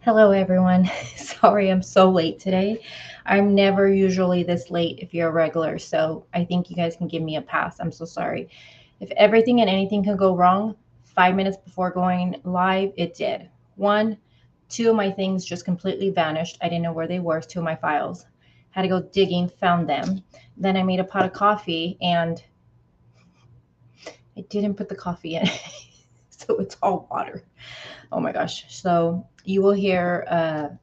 Hello, everyone. Sorry I'm so late today. I'm never usually this late if you're a regular, so I think you guys can give me a pass. I'm so sorry. If everything and anything can go wrong, 5 minutes before going live, it did. One, two of my things just completely vanished. I didn't know where they were, two of my files. Had to go digging, found them. Then I made a pot of coffee and I didn't put the coffee in. So it's all water. Oh my gosh. So you will hear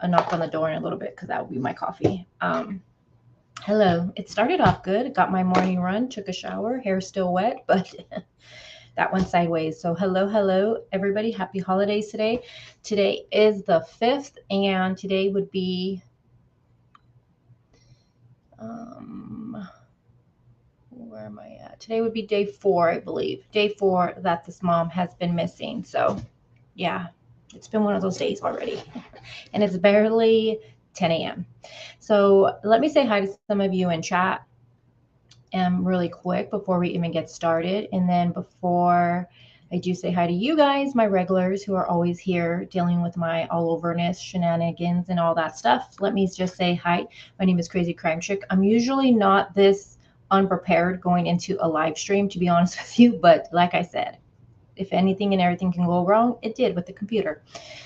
a knock on the door in a little bit because that will be my coffee. Hello. It started off good. Got my morning run, took a shower, hair still wet, but that went sideways. So hello, everybody. Happy holidays today. Today is the 5th, and today would be where am I at? Today would be day 4, I believe. Day 4 that this mom has been missing. So yeah, it's been one of those days already. And it's barely 10 a.m. So let me say hi to some of you in chat really quick before we even get started. And then before I do say hi to you guys, my regulars who are always here dealing with my all overness, shenanigans, and all that stuff, let me just say hi. My name is Crazy Crime Chick. I'm usually not this unprepared going into a live stream, to be honest with you. But like I said, if anything and everything can go wrong, it did with the computer.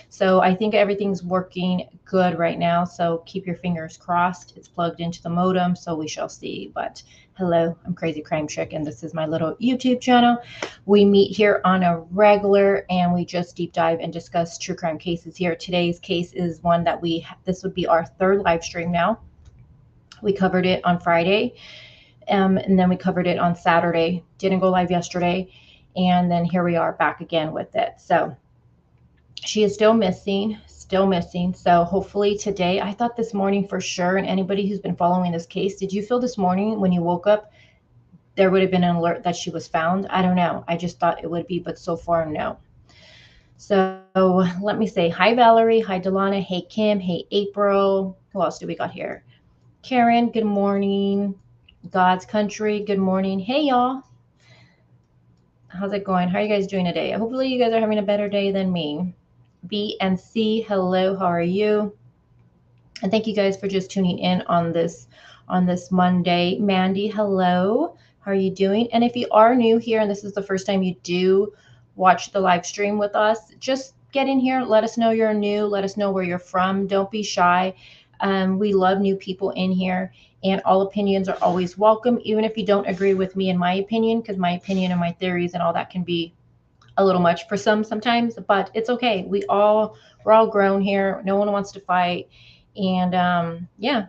So I think everything's working good right now. So keep your fingers crossed. It's plugged into the modem, so we shall see. But hello, I'm Crazy Crime Chick, and this is my little YouTube channel. We meet here on a regular, and we just deep dive and discuss true crime cases here. Today's case is one that this would be our 3rd live stream now. We covered it on Friday, and then we covered it on Saturday. Didn't go live yesterday. And then here we are back again with it. So she is still missing. So hopefully today, I thought this morning for sure, and anybody who's been following this case, did you feel this morning when you woke up, there would have been an alert that she was found? I don't know. I just thought it would be, but so far, no. So let me say hi, Valerie. Hi, Delana. Hey, Kim. Hey, April. Who else do we got here? Karen, good morning. God's Country, good morning. Hey, y'all. How's it going? How are you guys doing today? Hopefully you guys are having a better day than me. B and C, hello, how are you? And thank you guys for just tuning in on this Monday. Mandy, hello. How are you doing? And if you are new here and this is the first time you do watch the live stream with us, just get in here. Let us know you're new. Let us know where you're from. Don't be shy. We love new people in here, and all opinions are always welcome, even if you don't agree with me and my opinion, because my opinion and my theories and all that can be a little much for sometimes, but it's okay. We're all grown here. No one wants to fight. And yeah.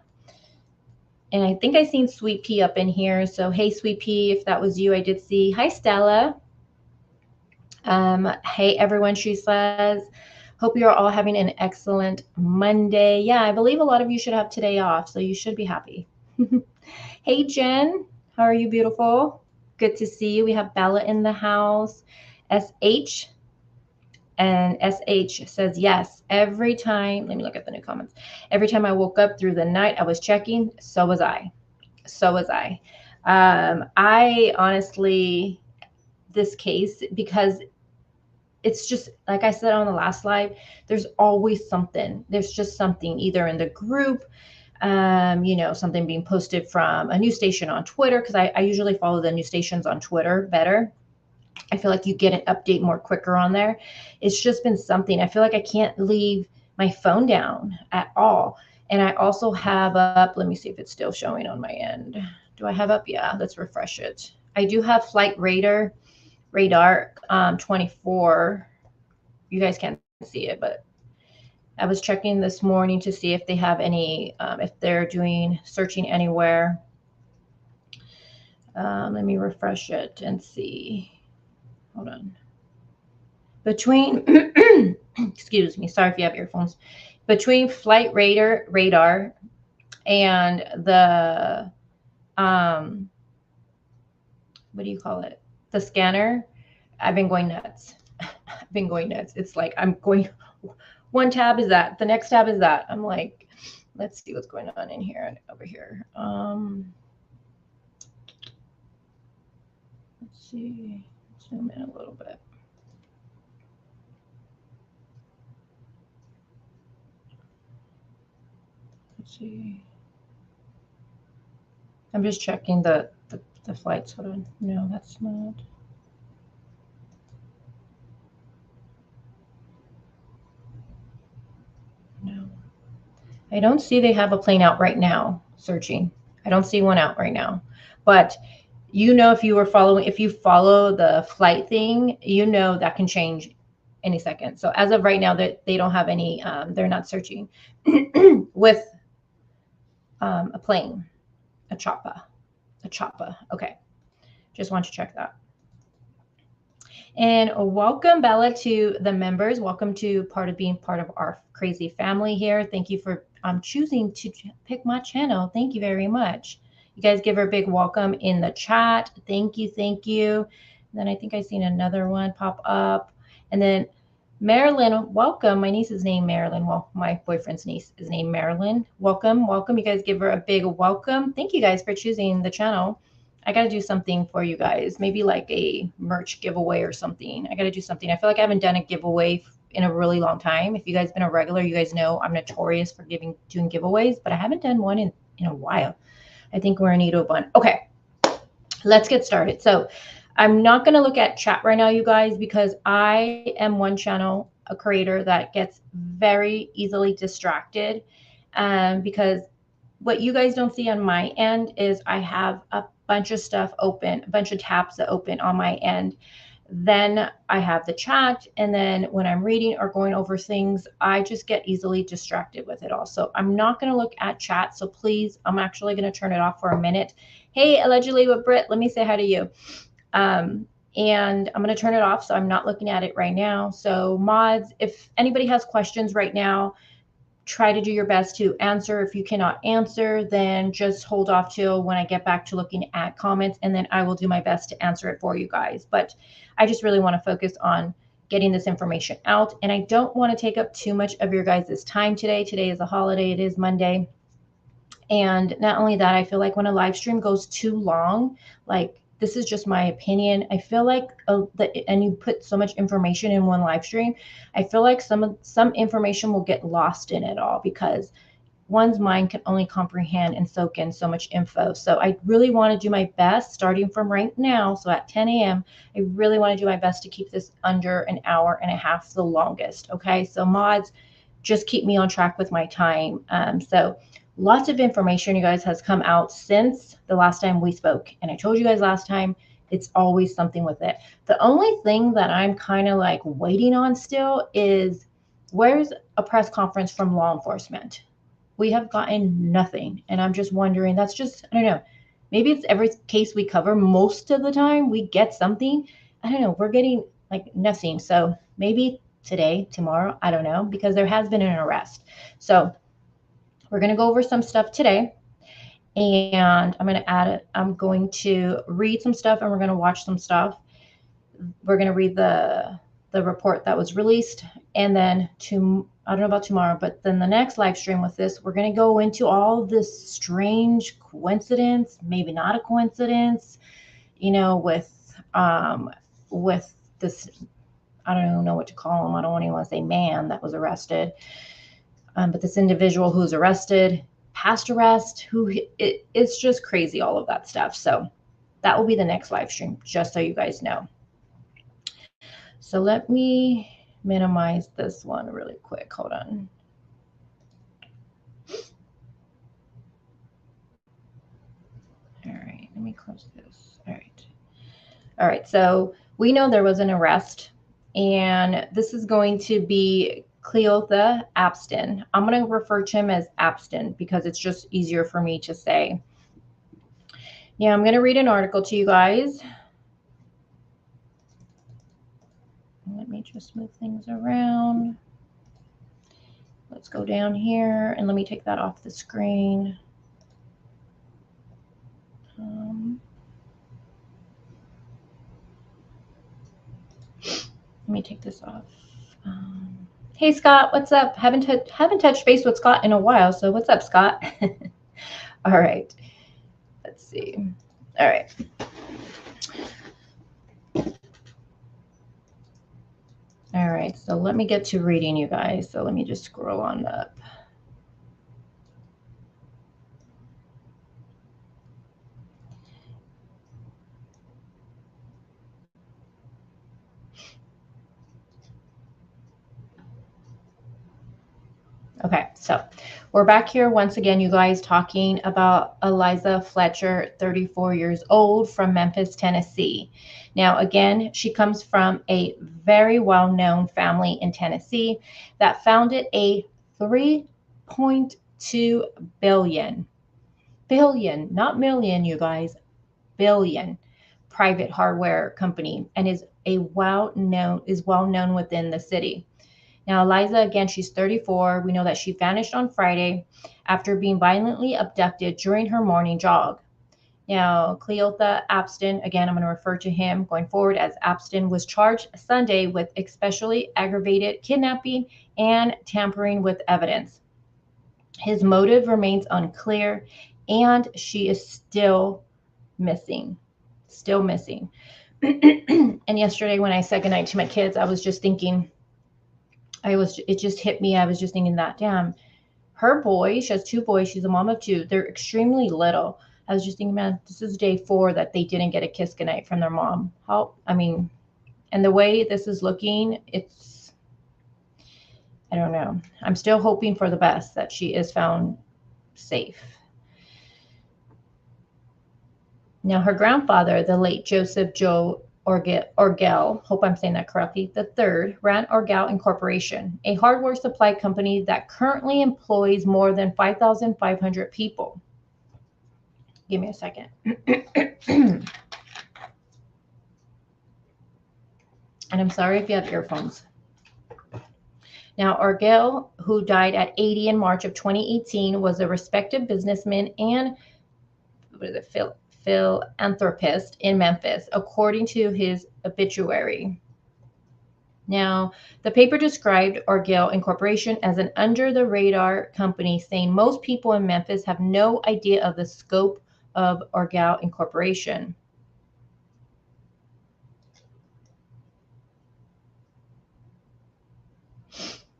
And I think I seen Sweet Pea up in here. So hey, Sweet Pea, if that was you, I did see. Hi, Stella. Hey, everyone, she says. Hope you're all having an excellent Monday. Yeah, I believe a lot of you should have today off, so you should be happy. Hey, Jen. How are you, beautiful? Good to see you. We have Bella in the house. SH. And SH says, yes, every time, let me look at the new comments. Every time I woke up through the night, I was checking. So was I. I honestly, this case, because it's just, like I said on the last live, there's always something. There's just something either in the group, something being posted from a news station on Twitter, because I usually follow the news stations on Twitter better. I feel like you get an update more quicker on there. It's just been something. I feel like I can't leave my phone down at all. And I also have up, let me see if it's still showing on my end. Do I have up? Yeah, let's refresh it. I do have Flight Radar 24. You guys can't see it, but I was checking this morning to see if they have any, if they're doing searching anywhere. Let me refresh it and see. Hold on. Between, excuse me, sorry if you have earphones. Between Flight Radar and the, what do you call it? The scanner, I've been going nuts. I've been going nuts. It's like I'm going, one tab is that, the next tab is that. I'm like, let's see what's going on in here and over here. Let's see, zoom in a little bit. see. I'm just checking the flights. Hold on. No, that's not. No. I don't see they have a plane out right now searching. I don't see one out right now. But you know, if you follow the flight thing, you know that can change any second. So as of right now, that they don't have any, they're not searching with a plane, a chopper. Okay. Just want to check that. And welcome, Bella, to the members. Welcome to being part of our crazy family here. Thank you for choosing to pick my channel. Thank you very much. You guys give her a big welcome in the chat. Thank you. Thank you. And then I think I seen another one pop up. And then Marilyn, welcome. My niece is named Marilyn. Well, my boyfriend's niece is named Marilyn. Welcome. Welcome. You guys give her a big welcome. Thank you guys for choosing the channel. I got to do something for you guys, maybe like a merch giveaway or something. I got to do something. I feel like I haven't done a giveaway in a really long time. If you guys been a regular, you guys know I'm notorious for doing giveaways, but I haven't done one in a while. I think we're in need of one. Okay, let's get started. So I'm not going to look at chat right now, you guys, because I am one channel, a creator that gets very easily distracted because what you guys don't see on my end is I have a bunch of stuff open, a bunch of tabs that open on my end. Then I have the chat. And then when I'm reading or going over things, I just get easily distracted with it all. So I'm not going to look at chat. So please, I'm actually going to turn it off for a minute. Hey, allegedly with Britt, let me say hi to you. And I'm going to turn it off. So I'm not looking at it right now. So mods, if anybody has questions right now, try to do your best to answer. If you cannot answer, then just hold off till when I get back to looking at comments, and then I will do my best to answer it for you guys. But I just really want to focus on getting this information out, and I don't want to take up too much of your guys' time today. Today is a holiday. It is Monday. And not only that, I feel like when a live stream goes too long, like this is just my opinion, I feel like and you put so much information in one live stream, I feel like some information will get lost in it all because one's mind can only comprehend and soak in so much info. So I really want to do my best starting from right now. So at 10 a.m., I really want to do my best to keep this under an hour and a half, the longest. Okay, so mods, just keep me on track with my time. So lots of information, you guys, has come out since the last time we spoke. And I told you guys last time, it's always something with it. The only thing that I'm kind of like waiting on still is where's a press conference from law enforcement? We have gotten nothing. And I'm just wondering, that's just, I don't know, maybe it's every case we cover. Most of the time we get something. I don't know, we're getting like nothing. So maybe today, tomorrow, I don't know, because there has been an arrest. So we're going to go over some stuff today, and I'm going to read some stuff, and we're going to watch some stuff. We're going to read the report that was released, and then I don't know about tomorrow, but then the next live stream with this, we're going to go into all this strange coincidence, maybe not a coincidence, you know, with this, I don't even know what to call him. I don't even want to say man that was arrested. But this individual who's arrested, past arrest, it's just crazy, all of that stuff. So that will be the next live stream, just so you guys know. So let me minimize this one really quick. Hold on. All right, let me close this. All right. All right, so we know there was an arrest, and this is going to be Cleotha Abston. I'm going to refer to him as Abston because it's just easier for me to say. Yeah, I'm going to read an article to you guys. Let me just move things around. Let's go down here, and let me take that off the screen. Let me take this off. Hey, Scott, what's up? Haven't touched base with Scott in a while, so what's up, Scott? All right. Let's see. All right. All right, so let me get to reading, you guys. So let me just scroll on up. Okay, so we're back here once again, you guys, talking about Eliza Fletcher, 34 years old, from Memphis, Tennessee. Now, again, she comes from a very well-known family in Tennessee that founded a 3.2 billion, not million, you guys, billion private hardware company, and is well known within the city. Now, Eliza, again, she's 34. We know that she vanished on Friday after being violently abducted during her morning jog. Now, Cleotha Abston, again, I'm going to refer to him going forward as Abston, was charged Sunday with especially aggravated kidnapping and tampering with evidence. His motive remains unclear, and she is still missing. Still missing. And yesterday when I said goodnight to my kids, I was just thinking, it just hit me. I was just thinking that, damn, her boys, she has 2 boys. She's a mom of 2. They're extremely little. I was just thinking, man, this is day 4 that they didn't get a kiss goodnight from their mom. And the way this is looking, I don't know. I'm still hoping for the best, that she is found safe. Now, her grandfather, the late Joseph Joe Orgel, hope I'm saying that correctly, the third, ran Orgel Incorporation, a hardware supply company that currently employs more than 5,500 people. Give me a second. And I'm sorry if you have earphones. Now, Orgel, who died at 80 in March of 2018, was a respected businessman and philanthropist in Memphis, according to his obituary. Now, the paper described Orgel Incorporation as an under-the-radar company, saying most people in Memphis have no idea of the scope of Orgel Incorporation.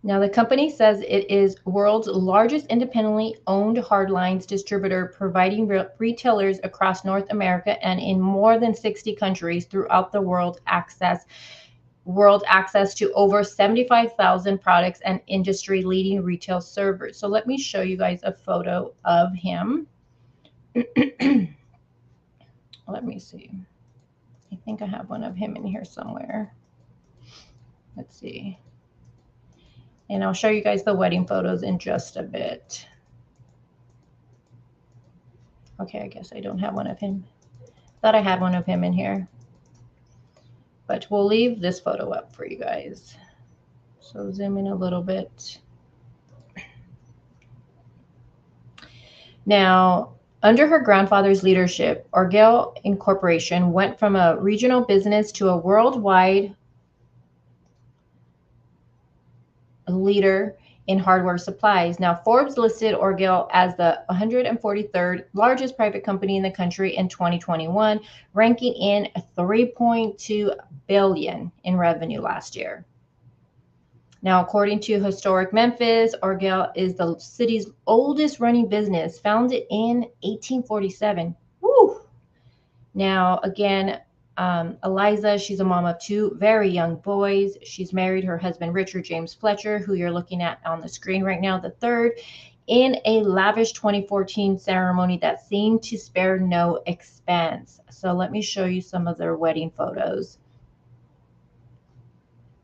Now, the company says it is world's largest independently owned hardlines distributor, providing retailers across North America and in more than 60 countries throughout the world access to over 75,000 products and industry-leading retail servers. So let me show you guys a photo of him. Let me see. I think I have one of him in here somewhere. Let's see. And I'll show you guys the wedding photos in just a bit. Okay, I guess I don't have one of him. Thought I had one of him in here. But we'll leave this photo up for you guys. So zoom in a little bit. Now, under her grandfather's leadership, Orgel Incorporation went from a regional business to a worldwide leader in hardware supplies. Now, Forbes listed Orgel as the 143rd largest private company in the country in 2021, ranking in $3.2 billion in revenue last year. Now, according to Historic Memphis, Orgel is the city's oldest running business, founded in 1847. Woo! Now, again, Eliza, she's a mom of 2 very young boys. She's married her husband, Richard James Fletcher, who you're looking at on the screen right now, the third, in a lavish 2014 ceremony that seemed to spare no expense. So let me show you some of their wedding photos.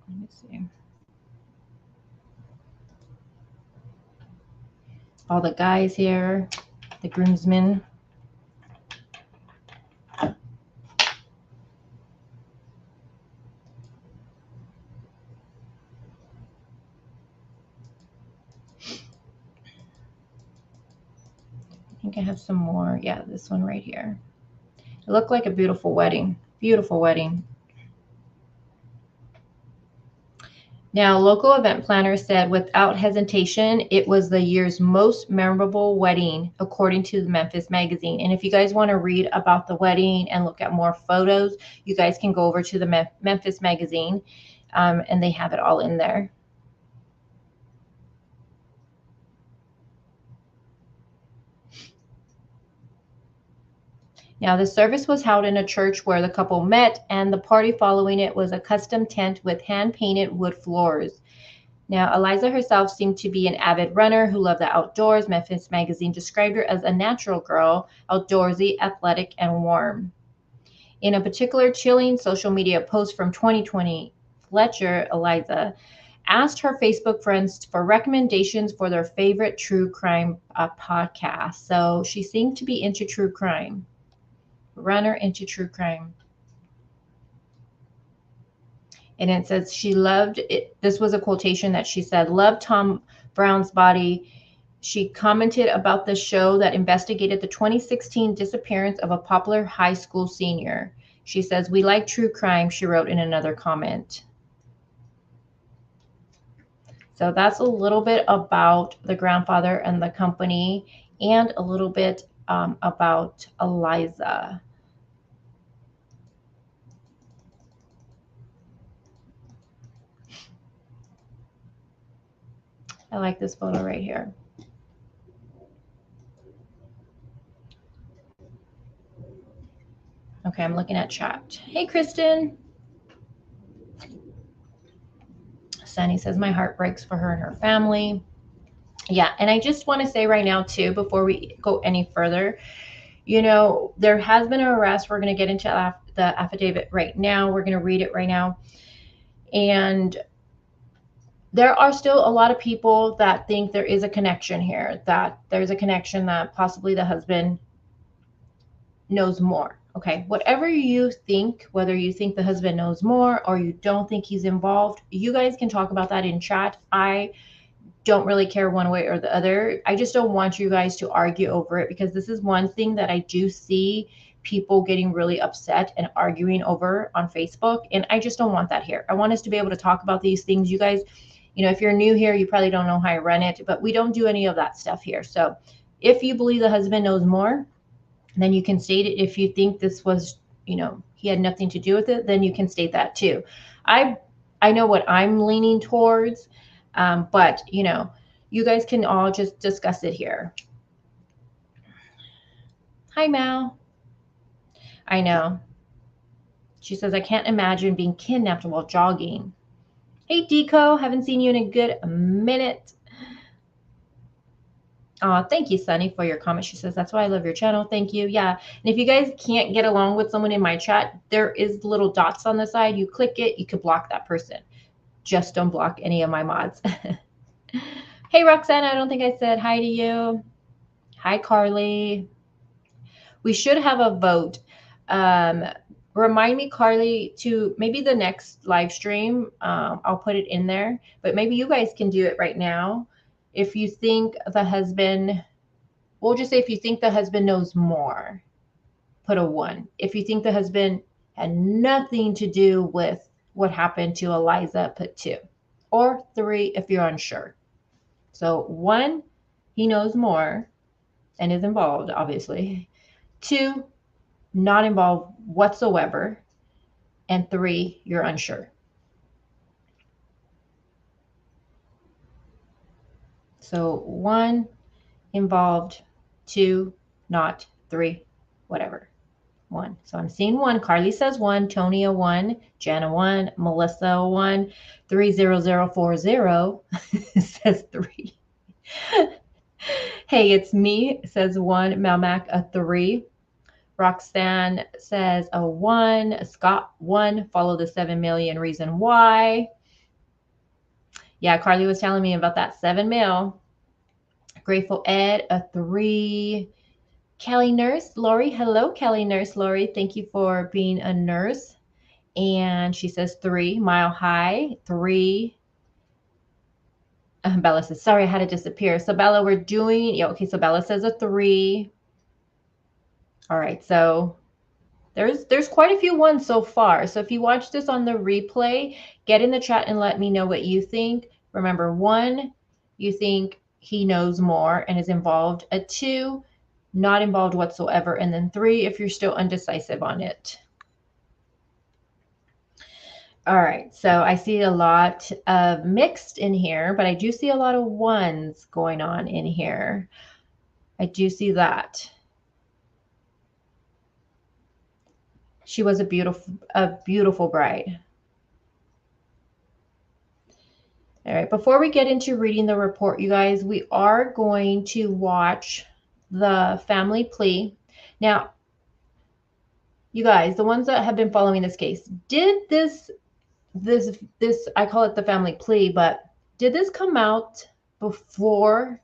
Let me see. All the guys here, the groomsmen. I think I have some more. Yeah, this one right here. It looked like a beautiful wedding. Beautiful wedding. Now, local event planners said without hesitation, it was the year's most memorable wedding, according to the Memphis Magazine. And if you guys want to read about the wedding and look at more photos, you guys can go over to the Memphis Magazine, and they have it all in there. Now, the service was held in a church where the couple met, and the party following it was a custom tent with hand-painted wood floors. Now, Eliza herself seemed to be an avid runner who loved the outdoors. Memphis Magazine described her as a natural girl, outdoorsy, athletic, and warm. In a particular chilling social media post from 2020, Fletcher, Eliza, asked her Facebook friends for recommendations for their favorite true crime podcast. So she seemed to be into true crime. Runner into true crime. And it says she loved it. This was a quotation that she said, loved Tom Brown's body. She commented about the show that investigated the 2016 disappearance of a popular high school senior. She says, we like true crime, she wrote in another comment. So that's a little bit about the grandfather and the company, and a little bit about Eliza. I like this photo right here. Okay, I'm looking at chat. Hey, Kristen. Sunny says, my heart breaks for her and her family. Yeah, and I just want to say right now, too, before we go any further, you know, there has been an arrest. We're going to get into the affidavit right now. We're going to read it right now. And there are still a lot of people that think there is a connection here, that there's a connection that possibly the husband knows more. Okay, whatever you think, whether you think the husband knows more or you don't think he's involved, you guys can talk about that in chat. I don't really care one way or the other. I just don't want you guys to argue over it, because this is one thing that I do see people getting really upset and arguing over on Facebook. And I just don't want that here. I want us to be able to talk about these things. You guys, you know, if you're new here, you probably don't know how I run it, but we don't do any of that stuff here. So if you believe the husband knows more, then you can state it. If you think this was, you know, he had nothing to do with it, then you can state that too. I know what I'm leaning towards, but, you know, you guys can all just discuss it here. Hi, Mal. I know. She says, I can't imagine being kidnapped while jogging. Hey, Deco. Haven't seen you in a good minute. Thank you, Sunny, for your comment. She says, that's why I love your channel. Thank you. Yeah. And if you guys can't get along with someone in my chat, there is little dots on the side. You click it, you can block that person. Just don't block any of my mods. Hey, Roxanne, I don't think I said hi to you. Hi, Carly. We should have a vote. Remind me, Carly, to maybe the next live stream. I'll put it in there, but maybe you guys can do it right now. If you think the husband, we'll just say if you think the husband knows more, put a 1. If you think the husband had nothing to do with what happened to Eliza, put 2. Or 3 if you're unsure. So 1, he knows more and is involved, obviously. 2, not involved whatsoever. And 3, you're unsure. So 1, involved, 2, not, 3, whatever. 1. So I'm seeing 1. Carly says 1. Tony a 1. Jen a 1. Melissa a 1. 30040 says 3. Hey, it's me, says 1. Melmac a 3. Roxanne says a 1. Scott 1. Follow the 7 million reason why. Yeah, Carly was telling me about that 7 mil. Grateful Ed a 3. Kelly Nurse Lori. Hello, Kelly Nurse Lori. Thank you for being a nurse. And she says 3. Mile High 3. Bella says, sorry, I had to disappear. So Bella, we're doing, yeah, okay, so Bella says a 3. All right, so there's quite a few 1s so far. So if you watch this on the replay, get in the chat and let me know what you think. Remember, 1, you think he knows more and is involved. A 2, not involved whatsoever. And then 3, if you're still undecisive on it. All right, so I see a lot of mixed in here, but I do see a lot of 1s going on in here. I do see that. She was a beautiful bride. All right, before we get into reading the report, you guys, we are going to watch the family plea. Now, you guys, the ones that have been following this case, did this, I call it the family plea, but did this come out before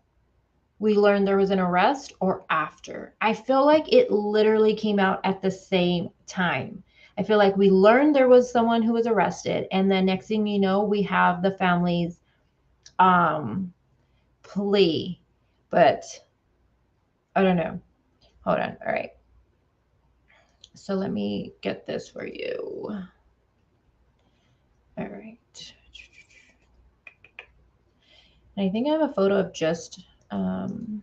we learned there was an arrest or after? I feel like it literally came out at the same time. I feel like we learned there was someone who was arrested, and then next thing you know, we have the family's plea. But I don't know. Hold on. All right. So let me get this for you. All right. And I think I have a photo of just, do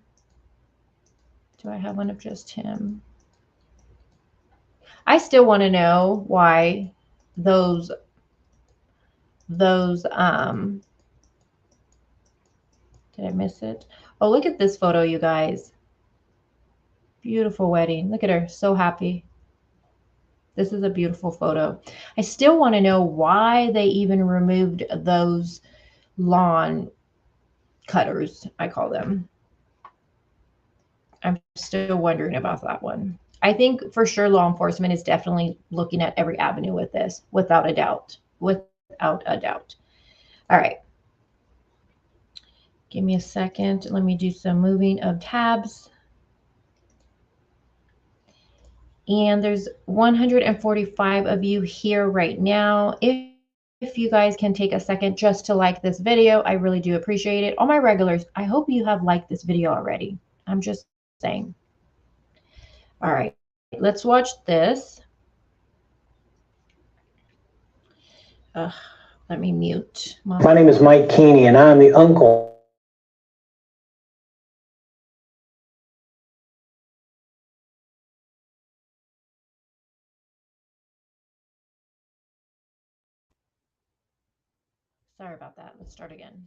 I have one of just him? I still want to know why those, did I miss it? Oh, look at this photo, you guys. Beautiful wedding. Look at her. So happy. This is a beautiful photo. I still want to know why they even removed those lawn cutters, I call them. I'm still wondering about that one. I think for sure law enforcement is definitely looking at every avenue with this, without a doubt. Without a doubt. All right. Give me a second. Let me do some moving of tabs. And there's 145 of you here right now. If you guys can take a second just to like this video, I really do appreciate it. All my regulars, I hope you have liked this video already. I'm just saying. All right, let's watch this. Let me mute. My name is Mike Keeney, and I'm the uncle. Sorry about that. Let's start again.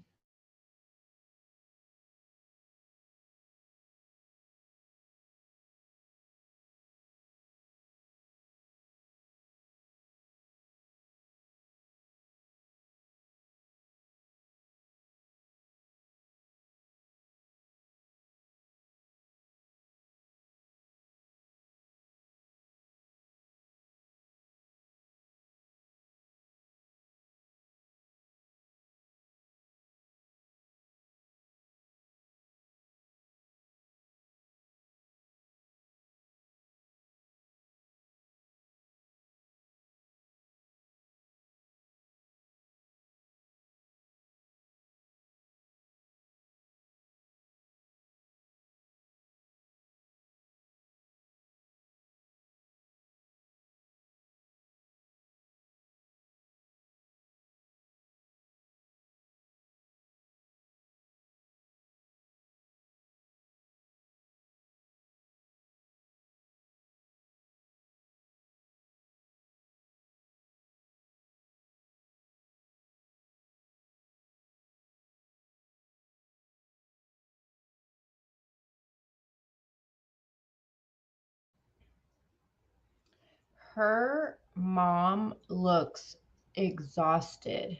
Her mom looks exhausted.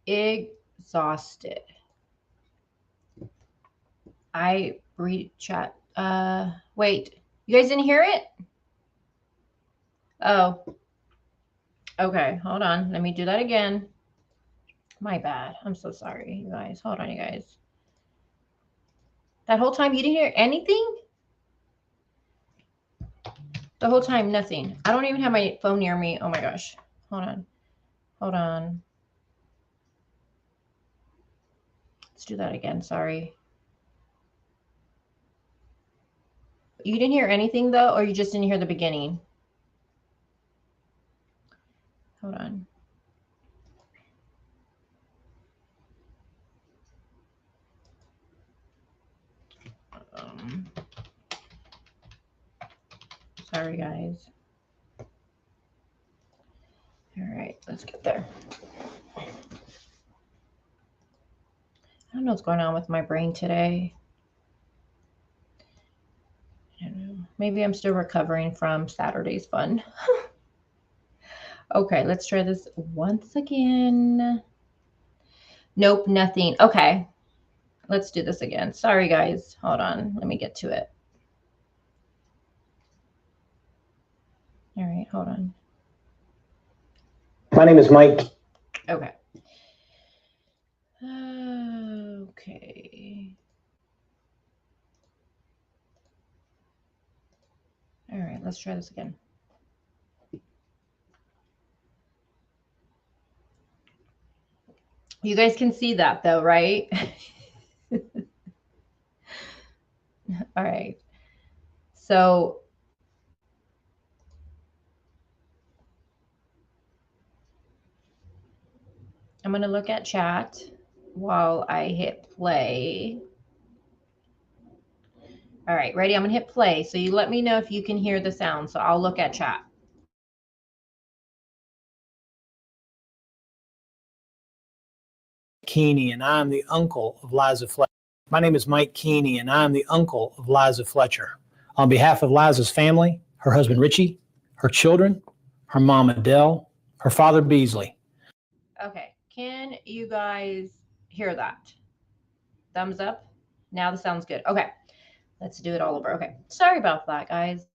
Exhausted. I read chat. Wait. You guys didn't hear it? Oh. Okay, hold on. Let me do that again. My bad. I'm so sorry, you guys. Hold on, you guys. That whole time you didn't hear anything? The whole time, nothing. I don't even have my phone near me. Oh my gosh. Hold on. Hold on. Let's do that again. Sorry. You didn't hear anything though, or you just didn't hear the beginning? Hold on. Sorry, guys. All right, let's get there. I don't know what's going on with my brain today. I don't know. Maybe I'm still recovering from Saturday's fun. Okay, let's try this once again. Nope, nothing. Okay. Let's do this again. Sorry, guys. Hold on. Let me get to it. All right, hold on. My name is Mike. Okay. Okay. All right, let's try this again. You guys can see that though, right? All right. So I'm going to look at chat while I hit play. All right, ready? I'm going to hit play. So you let me know if you can hear the sound. So I'll look at chat. Keeney, and I'm the uncle of Eliza Fletcher. My name is Mike Keeney, and I'm the uncle of Eliza Fletcher. On behalf of Liza's family, her husband Richie, her children, her mom Adele, her father Beasley. Okay, can you guys hear that? Thumbs up. Now the sound's good. Okay, let's do it all over. Okay, sorry about that, guys.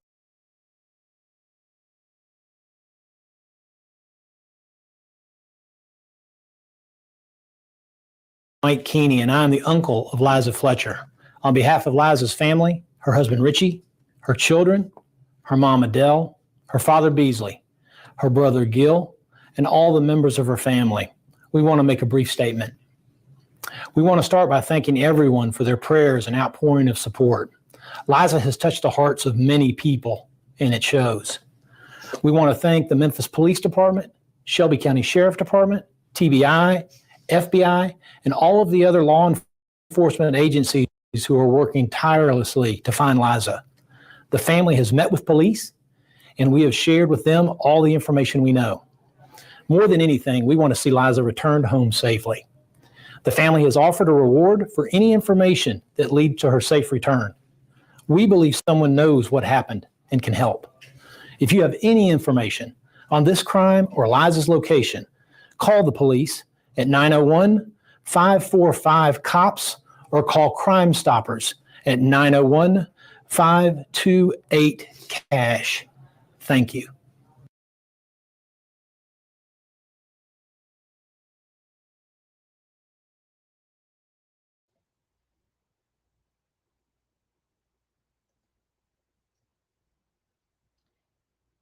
Mike Keeney, and I'm the uncle of Eliza Fletcher. On behalf of Liza's family, her husband Richie, her children, her mom Adele, her father Beasley, her brother Gil, and all the members of her family, we want to make a brief statement. We want to start by thanking everyone for their prayers and outpouring of support. Liza has touched the hearts of many people, and it shows. We want to thank the Memphis Police Department, Shelby County Sheriff Department, TBI, FBI, and all of the other law enforcement agencies who are working tirelessly to find Liza. The family has met with police, and we have shared with them all the information we know. More than anything, we want to see Liza returned home safely. The family has offered a reward for any information that leads to her safe return. We believe someone knows what happened and can help. If you have any information on this crime or Liza's location, call the police at 901-545-COPS or call Crime Stoppers at 901-528-CASH. Thank you.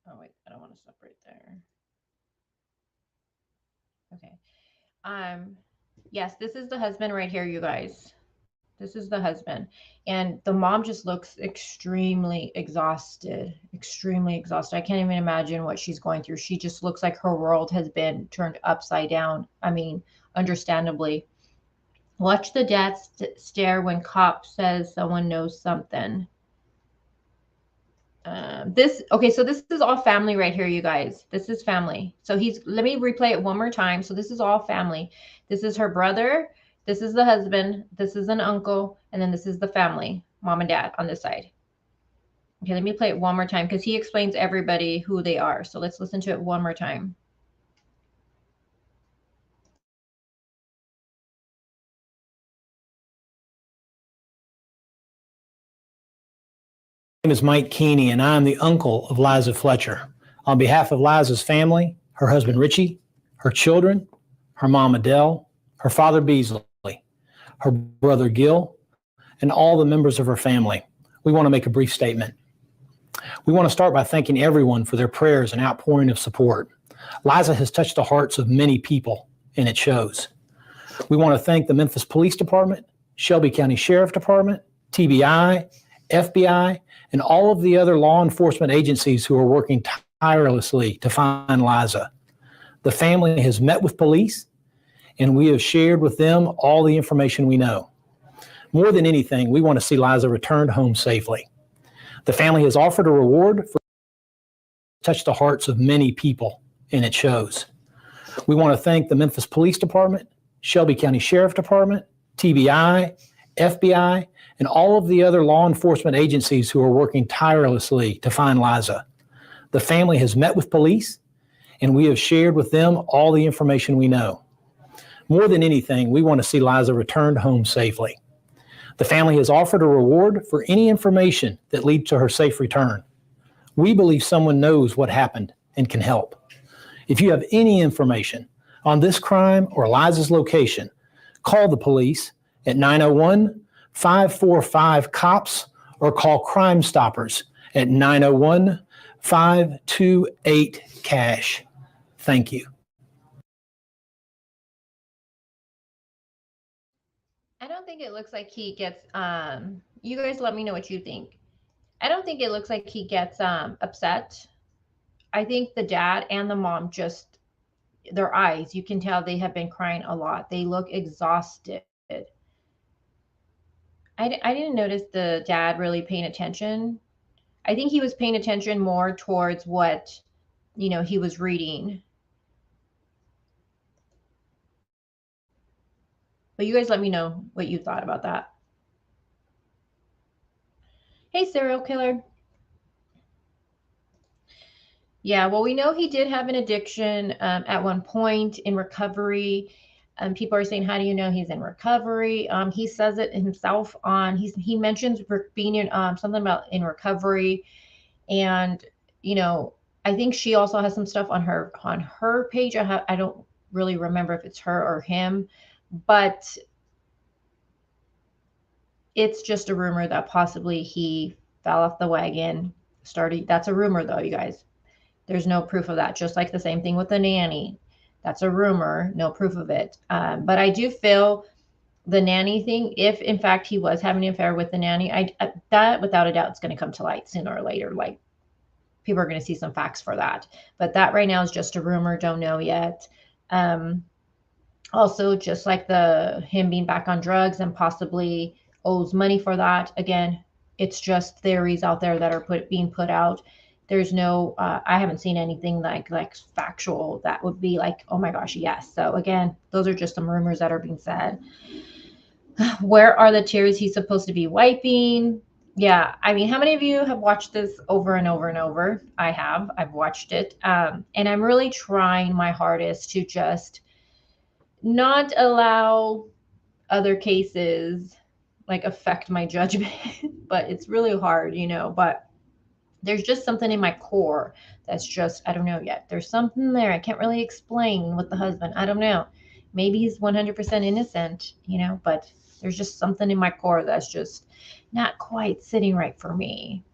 Oh, wait, I don't want to stop right there. Okay. Yes, this is the husband right here, you guys. This is the husband. And the mom just looks extremely exhausted, extremely exhausted. I can't even imagine what she's going through. She just looks like her world has been turned upside down. I mean, understandably. Watch the dad stare when cop says someone knows something. Okay, so this is all family right here, you guys. This is family. So let me replay it one more time. So this is all family. This is her brother. This is the husband. This is an uncle. And then this is the family, mom and dad on this side. Okay, let me play it one more time because he explains everybody who they are. So let's listen to it one more time. My name is Mike Keeney, and I'm the uncle of Eliza Fletcher. On behalf of Liza's family, her husband Richie, her children, her mom Adele, her father Beasley, her brother Gil, and all the members of her family, we want to make a brief statement. We want to start by thanking everyone for their prayers and outpouring of support. Liza has touched the hearts of many people, and it shows. We want to thank the Memphis Police Department, Shelby County Sheriff Department, TBI, FBI, and all of the other law enforcement agencies who are working tirelessly to find Liza. The family has met with police, and we have shared with them all the information we know. More than anything, we want to see Liza returned home safely. The family has offered a reward for touch the hearts of many people, and it shows. We want to thank the Memphis Police Department, Shelby County Sheriff Department, TBI, FBI, and all of the other law enforcement agencies who are working tirelessly to find Liza. The family has met with police, and we have shared with them all the information we know. More than anything, we want to see Liza returned home safely. The family has offered a reward for any information that leads to her safe return. We believe someone knows what happened and can help. If you have any information on this crime or Liza's location, call the police at 901-545-COPS or call Crime Stoppers at 901-528-CASH. Thank you. I don't think it looks like he gets, you guys let me know what you think. I don't think it looks like he gets upset. I think the dad and the mom just, their eyes, you can tell they have been crying a lot. They look exhausted. I didn't notice the dad really paying attention. I think he was paying attention more towards what, he was reading. But you guys let me know what you thought about that. Hey, serial killer. Yeah, well, we know he did have an addiction at one point in recovery. People are saying, how do you know he's in recovery? He says it himself he mentions being in something about in recovery. And, I think she also has some stuff on her page. I don't really remember if it's her or him, but it's just a rumor that possibly he fell off the wagon. That's a rumor though, you guys. There's no proof of that. Just like the same thing with the nanny. That's a rumor, no proof of it. But I do feel the nanny thing, if in fact he was having an affair with the nanny, that without a doubt is going to come to light sooner or later. Like, people are going to see some facts for that. But that right now is just a rumor. Don't know yet. Also, just like him being back on drugs and possibly owes money for that. Again, it's just theories out there that are being put out. There's no, I haven't seen anything like factual that would be like, oh my gosh, yes. So again, those are just some rumors that are being said. Where are the tears he's supposed to be wiping? Yeah, I mean, how many of you have watched this over and over and over? I have. I've watched it. And I'm really trying my hardest to just not allow other cases like affect my judgment. But it's really hard, but there's just something in my core that's just, I don't know yet. There's something there. I can't really explain with the husband. I don't know. Maybe he's 100% innocent, but there's just something in my core that's just not quite sitting right for me.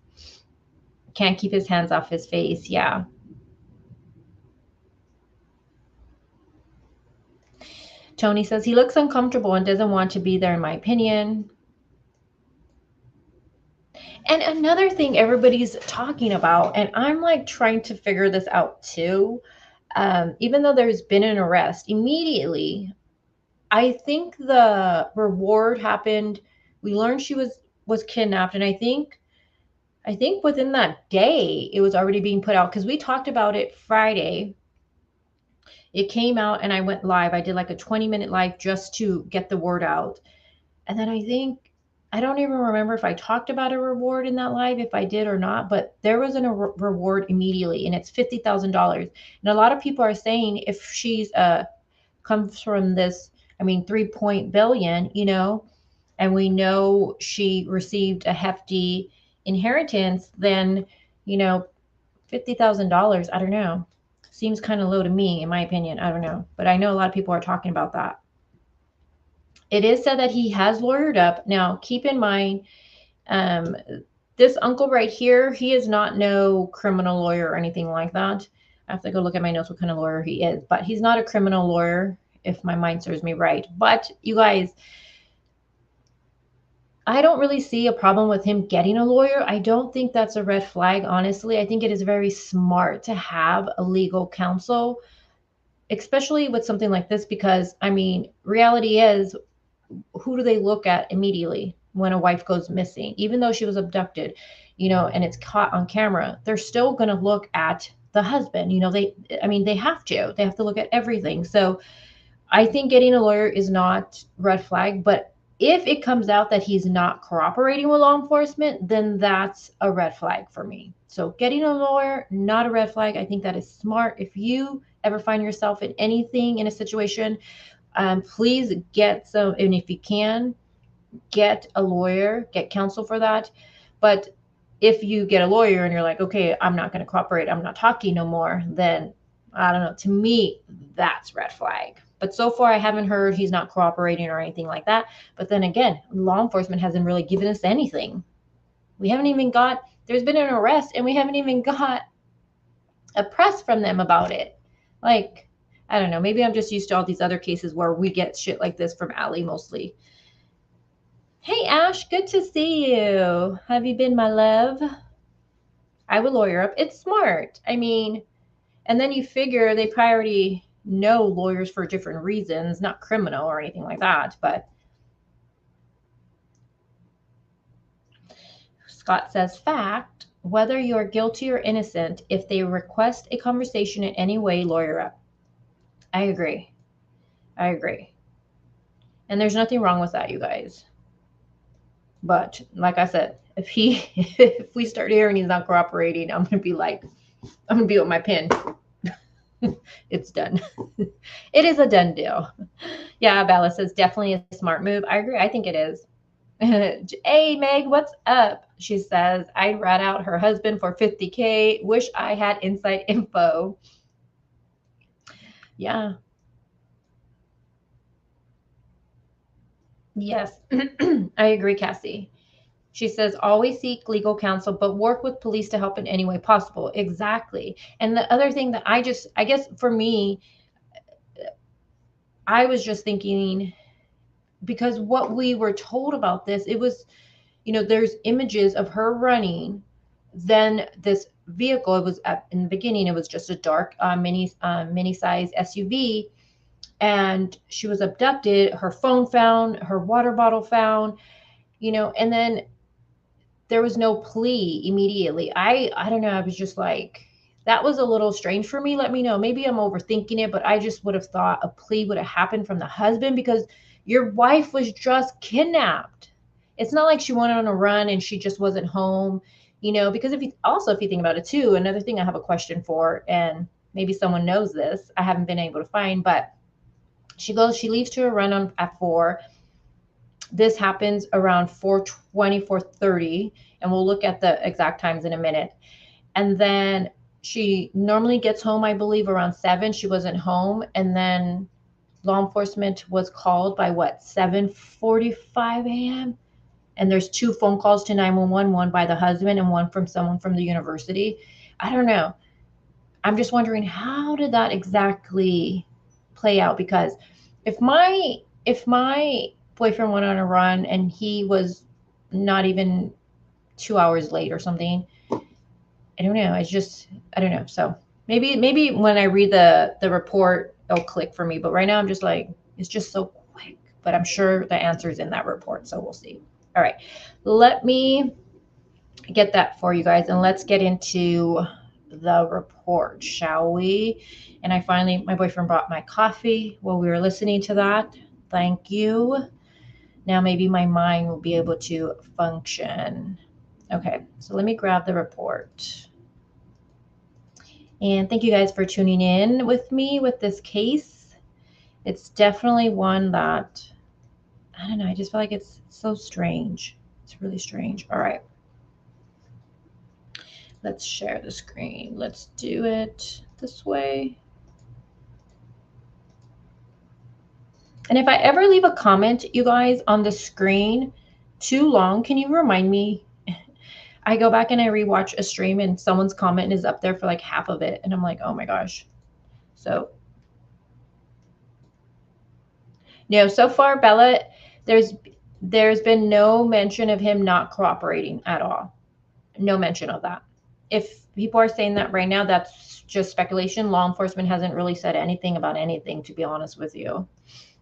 Can't keep his hands off his face. Yeah. Tony says he looks uncomfortable and doesn't want to be there, in my opinion. And another thing everybody's talking about, and I'm like trying to figure this out too, even though there's been an arrest, immediately, I think the reward happened. We learned she was kidnapped, and I think within that day it was already being put out, because we talked about it Friday. It came out and I went live. I did like a 20-minute live just to get the word out. And then I don't even remember if I talked about a reward in that live, if I did or not, but there was a reward immediately, and it's $50,000. And a lot of people are saying if she's comes from this, 3 billion, and we know she received a hefty inheritance, then, $50,000, I don't know. Seems kind of low to me, in my opinion. I don't know. But I know a lot of people are talking about that. It is said that he has lawyered up. Now, keep in mind, this uncle right here, he is not no criminal lawyer or anything like that. I have to go look at my notes what kind of lawyer he is. But he's not a criminal lawyer, if my mind serves me right. But you guys, I don't really see a problem with him getting a lawyer. I don't think that's a red flag, honestly. I think it is very smart to have a legal counsel, especially with something like this, because, reality is, who do they look at immediately when a wife goes missing? Even though she was abducted, and it's caught on camera, they're still going to look at the husband. They have to look at everything. So I think getting a lawyer is not red flag, but if it comes out that he's not cooperating with law enforcement, then that's a red flag for me. So getting a lawyer, not a red flag. I think that is smart. If you ever find yourself in anything, in a situation Please get some, and if you can, get a lawyer, get counsel for that. But if you get a lawyer and you're like, okay, I'm not going to cooperate, I'm not talking no more, then I don't know. To me, that's red flag. But so far, I haven't heard he's not cooperating or anything like that. But then again, law enforcement hasn't really given us anything. We haven't even got, there's been an arrest and we haven't even got a press from them about it. Like, I don't know. Maybe I'm just used to all these other cases where we get shit like this from Allie mostly. Hey, Ash, good to see you. Have you been, my love? I would lawyer up. It's smart. I mean, and then you figure they probably already know lawyers for different reasons, not criminal or anything like that. But Scott says, fact, whether you're guilty or innocent, if they request a conversation in any way, lawyer up. I agree. I agree. And there's nothing wrong with that, you guys. But like I said, if we start hearing he's not cooperating, I'm going to be with my pen. It's done. It is a done deal. Yeah, Bella says definitely a smart move. I agree. I think it is. Hey, Meg, what's up? She says, I'd rat out her husband for $50K. Wish I had inside info. Yeah. Yes, I agree, Cassie. She says, always seek legal counsel, but work with police to help in any way possible. Exactly. And the other thing that I guess for me, I was just thinking, because what we were told about this, it was, there's images of her running. Then this vehicle, it was in the beginning, it was just a dark mini size SUV. And she was abducted, her phone found, her water bottle found, and then there was no plea immediately. I don't know. I was just like, that was a little strange for me. Let me know. Maybe I'm overthinking it, but I just would have thought a plea would have happened from the husband because your wife was just kidnapped. It's not like she went on a run and she just wasn't home, because if you think about it too, another thing I have a question for, and maybe someone knows this, I haven't been able to find, but she leaves to a run at 4. This happens around 4:20, 4:30, and we'll look at the exact times in a minute. And then she normally gets home, I believe, around 7. She wasn't home. And then law enforcement was called by 7:45 a.m. And there's 2 phone calls to 911, one by the husband and one from someone from the university. I don't know. I'm just wondering, how did that exactly play out? Because if my boyfriend went on a run and he was not even 2 hours late or something, I don't know. I don't know. So maybe when I read the report, it'll click for me. But right now I'm just like, it's just so quick. But I'm sure the answer is in that report. So we'll see. All right. Let me get that for you guys. And let's get into the report, shall we? And my boyfriend brought my coffee while we were listening to that. Thank you. Now maybe my mind will be able to function. Okay, so let me grab the report. And thank you guys for tuning in with me with this case. It's definitely one that, I don't know, I just feel like it's so strange. It's really strange. All right. Let's share the screen. Let's do it this way. And if I ever leave a comment, you guys, on the screen too long, can you remind me? I go back and I rewatch a stream and someone's comment is up there for like half of it. And I'm like, oh my gosh. So, no, so far, Bella, there's been no mention of him not cooperating at all. No mention of that. If people are saying that right now, that's just speculation. Law enforcement hasn't really said anything about anything, to be honest with you.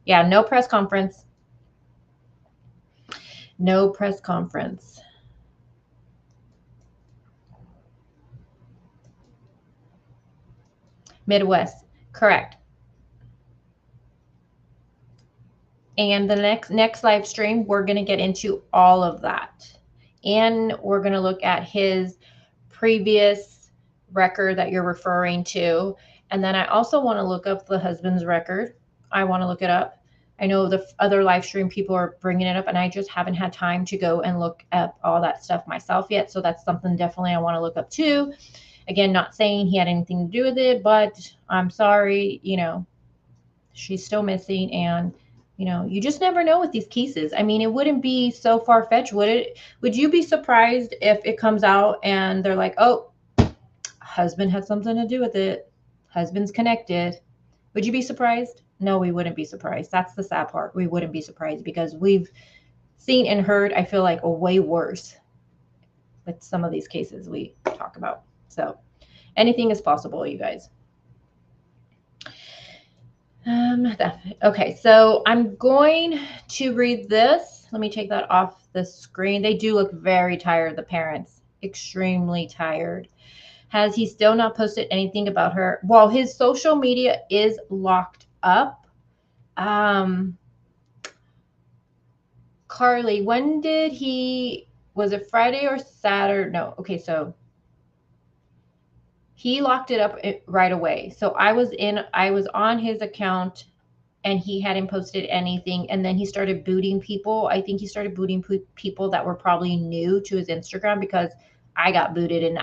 Yeah, no press conference. No press conference. Midwest, correct. And the next live stream, we're going to get into all of that. And we're going to look at his previous record that you're referring to. And then I also want to look up the husband's record. I want to look it up. I know the other live stream people are bringing it up, and I just haven't had time to go and look up all that stuff myself yet. So that's something definitely I want to look up too. Again, not saying he had anything to do with it, but I'm sorry, she's still missing. And, you just never know with these cases. I mean, it wouldn't be so far-fetched, would it? Would you be surprised if it comes out and they're like, oh, husband had something to do with it. Husband's connected. Would you be surprised? No, we wouldn't be surprised. That's the sad part. We wouldn't be surprised because we've seen and heard, I feel like, a way worse with some of these cases we talk about. So anything is possible, you guys. Okay, so I'm going to read this. Let me take that off the screen. They do look very tired, the parents. Extremely tired. Has he still not posted anything about her? Well, his social media is locked up. Carly, when did was it Friday or Saturday? No. Okay, so he locked it up right away. So I was on his account and he hadn't posted anything. And then he started booting people. I think he started booting people that were probably new to his Instagram because I got booted. And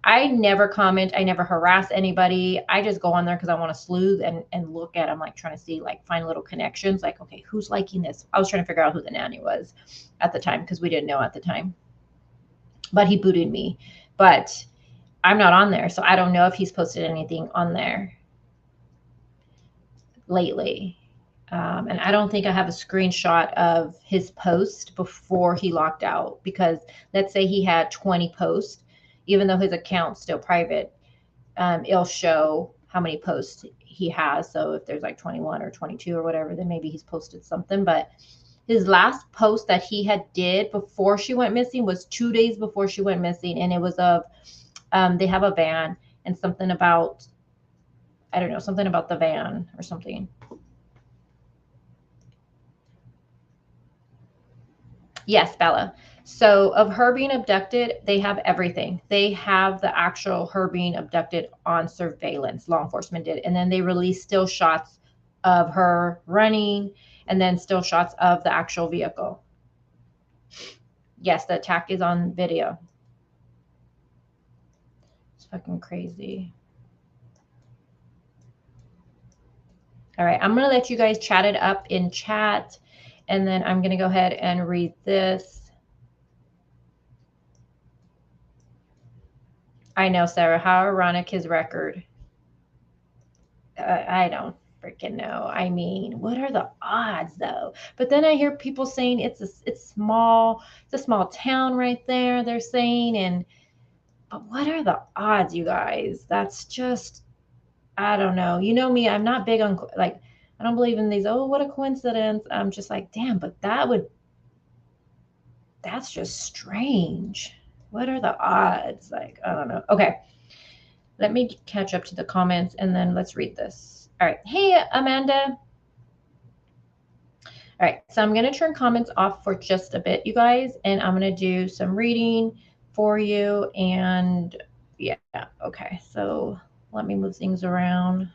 I never comment. I never harass anybody. I just go on there because I want to sleuth and look at them, like trying to see, like find little connections. Like, okay, who's liking this? I was trying to figure out who the nanny was at the time because we didn't know at the time. But he booted me. But I'm not on there, so I don't know if he's posted anything on there lately. And I don't think I have a screenshot of his post before he locked out, because let's say he had 20 posts, even though his account's still private, it'll show how many posts he has. So if there's like 21 or 22 or whatever, then maybe he's posted something. But his last post that he had did before she went missing was 2 days before she went missing. And it was of, they have a van and something about, I don't know, something about the van or something. Yes, Bella. So of her being abducted, they have everything. They have the actual her being abducted on surveillance. Law enforcement did. And then they released still shots of her running and then still shots of the actual vehicle. Yes, the attack is on video. It's fucking crazy. All right, I'm going to let you guys chat it up in chat, and then I'm going to go ahead and read this. I know, Sarah. How ironic his record. I don't freaking know. I mean, what are the odds, though? But then I hear people saying it's a small town right there. They're saying, but what are the odds, you guys? That's just, I don't know. You know me. I'm not big on, like, I don't believe in these. Oh, what a coincidence. I'm just like, damn. But that's just strange. What are the odds? Like, I don't know. Okay. Let me catch up to the comments and then let's read this. All right. Hey, Amanda. All right. So I'm going to turn comments off for just a bit, you guys, and I'm going to do some reading for you. And yeah. Okay. So let me move things around.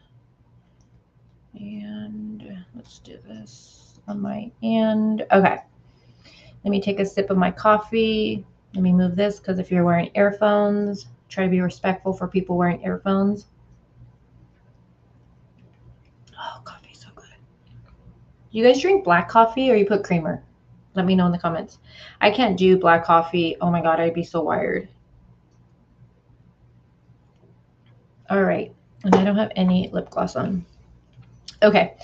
And let's do this on my end. Okay. Let me take a sip of my coffee. Let me move this because if you're wearing earphones, try to be respectful for people wearing earphones. Oh, coffee's so good. You guys drink black coffee or you put creamer? Let me know in the comments. I can't do black coffee. Oh my God, I'd be so wired. All right. And I don't have any lip gloss on. Okay.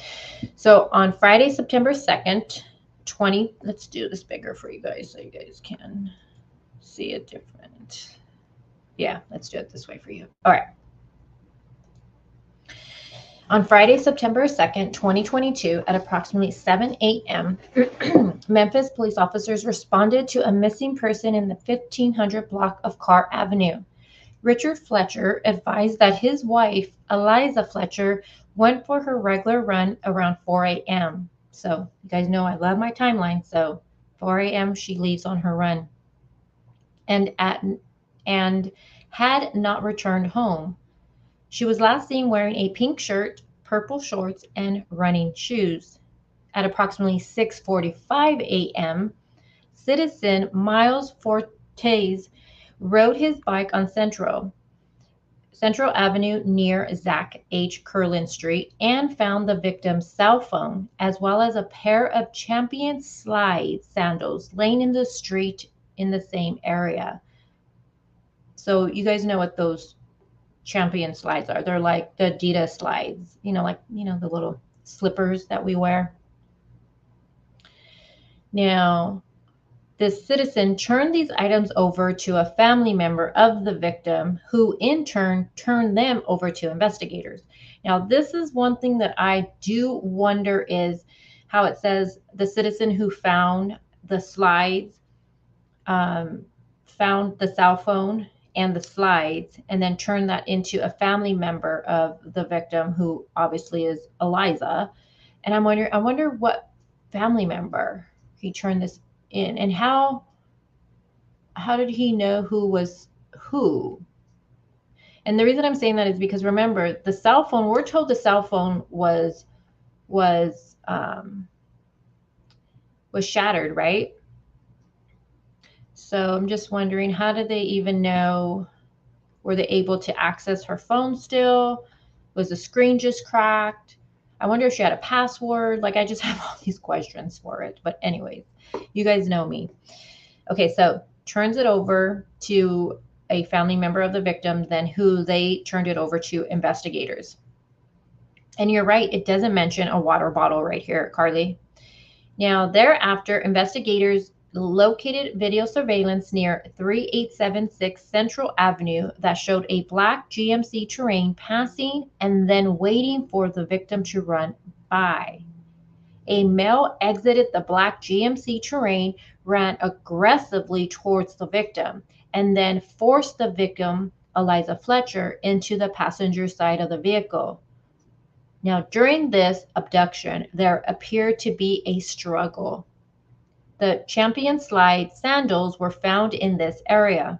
So on Friday, September 2nd, let's do this bigger for you guys so you guys can see it different. Yeah, let's do it this way for you. All right. On Friday, September 2nd, 2022, at approximately 7 a.m., Memphis police officers responded to a missing person in the 1500 block of Carr Avenue. Richard Fletcher advised that his wife, Eliza Fletcher, went for her regular run around 4 a.m. So you guys know I love my timeline. So 4 a.m. she leaves on her run and had not returned home. She was last seen wearing a pink shirt, purple shorts, and running shoes. at approximately 6:45 a.m., citizen Miles Fortes rode his bike on Central Avenue near Zach H. Curlin Street and found the victim's cell phone as well as a pair of Champion slide sandals laying in the street in the same area. So you guys know what those Champion slides are. They're like the Adidas slides, the little slippers that we wear. Now, this citizen turned these items over to a family member of the victim, who in turn turned them over to investigators. Now, this is one thing that I do wonder is how it says the citizen who found the slides, found the cell phone and the slides, and then turned that into a family member of the victim, who obviously is Eliza. And I wonder what family member he turned this in, and how did he know who was who? And the reason I'm saying that is because, remember, the cell phone, we're told the cell phone was shattered, right? So I'm just wondering, how did they even know? Were they able to access her phone still? Was the screen just cracked? I wonder if she had a password. Like, I just have all these questions for it. But anyways, you guys know me. Okay, so turns it over to a family member of the victim, then who they turned it over to investigators. And you're right, it doesn't mention a water bottle right here, Carly. Now, thereafter, investigators located video surveillance near 3876 Central Avenue that showed a black GMC Terrain passing and then waiting for the victim to run by. A male exited the black GMC Terrain, ran aggressively towards the victim, and then forced the victim, Eliza Fletcher, into the passenger side of the vehicle. Now, during this abduction, there appeared to be a struggle. The Champion slide sandals were found in this area.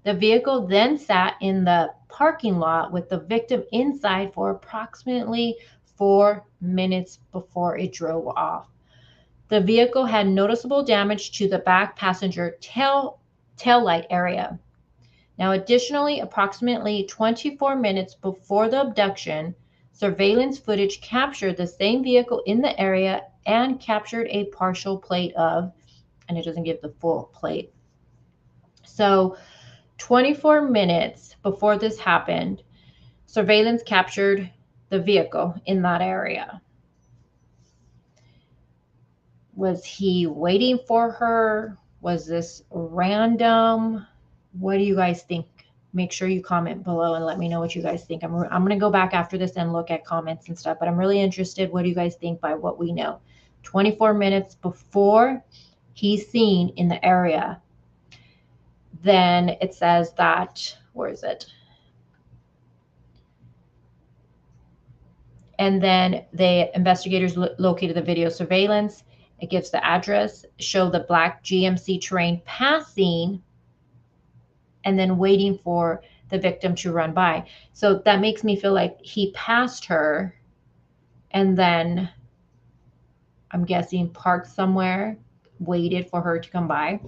The vehicle then sat in the parking lot with the victim inside for approximately 4 minutes before it drove off. The vehicle had noticeable damage to the back passenger tail light area. Now, additionally, approximately 24 minutes before the abduction, surveillance footage captured the same vehicle in the area and captured a partial plate of, and it doesn't give the full plate. So 24 minutes before this happened, surveillance captured the vehicle in that area. Was he waiting for her? Was this random? What do you guys think? Make sure you comment below and let me know what you guys think. I'm going to go back after this and look at comments and stuff, but I'm really interested. What do you guys think by what we know? 24 minutes before he's seen in the area. Then it says that, where is it? And then the investigators located the video surveillance. It gives the address, show the black GMC Terrain passing, and then waiting for the victim to run by. So that makes me feel like he passed her and then, I'm guessing, parked somewhere, waited for her to come by.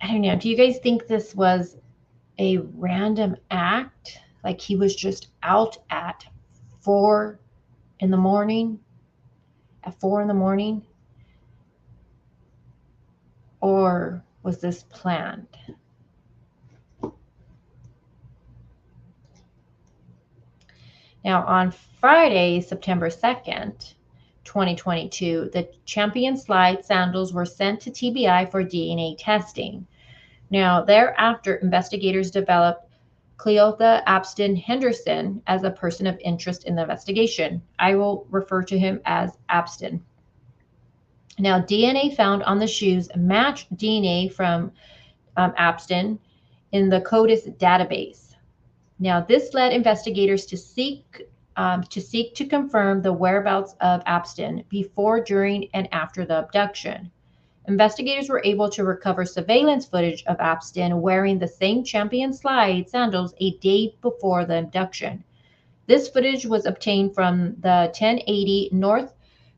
I don't know. Do you guys think this was a random act? Like he was just out at 4 in the morning? At 4 in the morning? Or was this planned? Now, on Friday, September 2nd, 2022, the Champion slide sandals were sent to TBI for DNA testing. Now, thereafter, investigators developed Cleotha Abston Henderson as a person of interest in the investigation. I will refer to him as Abston. Now, DNA found on the shoes matched DNA from Abston in the CODIS database. Now, this led investigators to seek to confirm the whereabouts of Abston before, during, and after the abduction. Investigators were able to recover surveillance footage of Abston wearing the same Champion slide sandals a day before the abduction. This footage was obtained from the 1080 North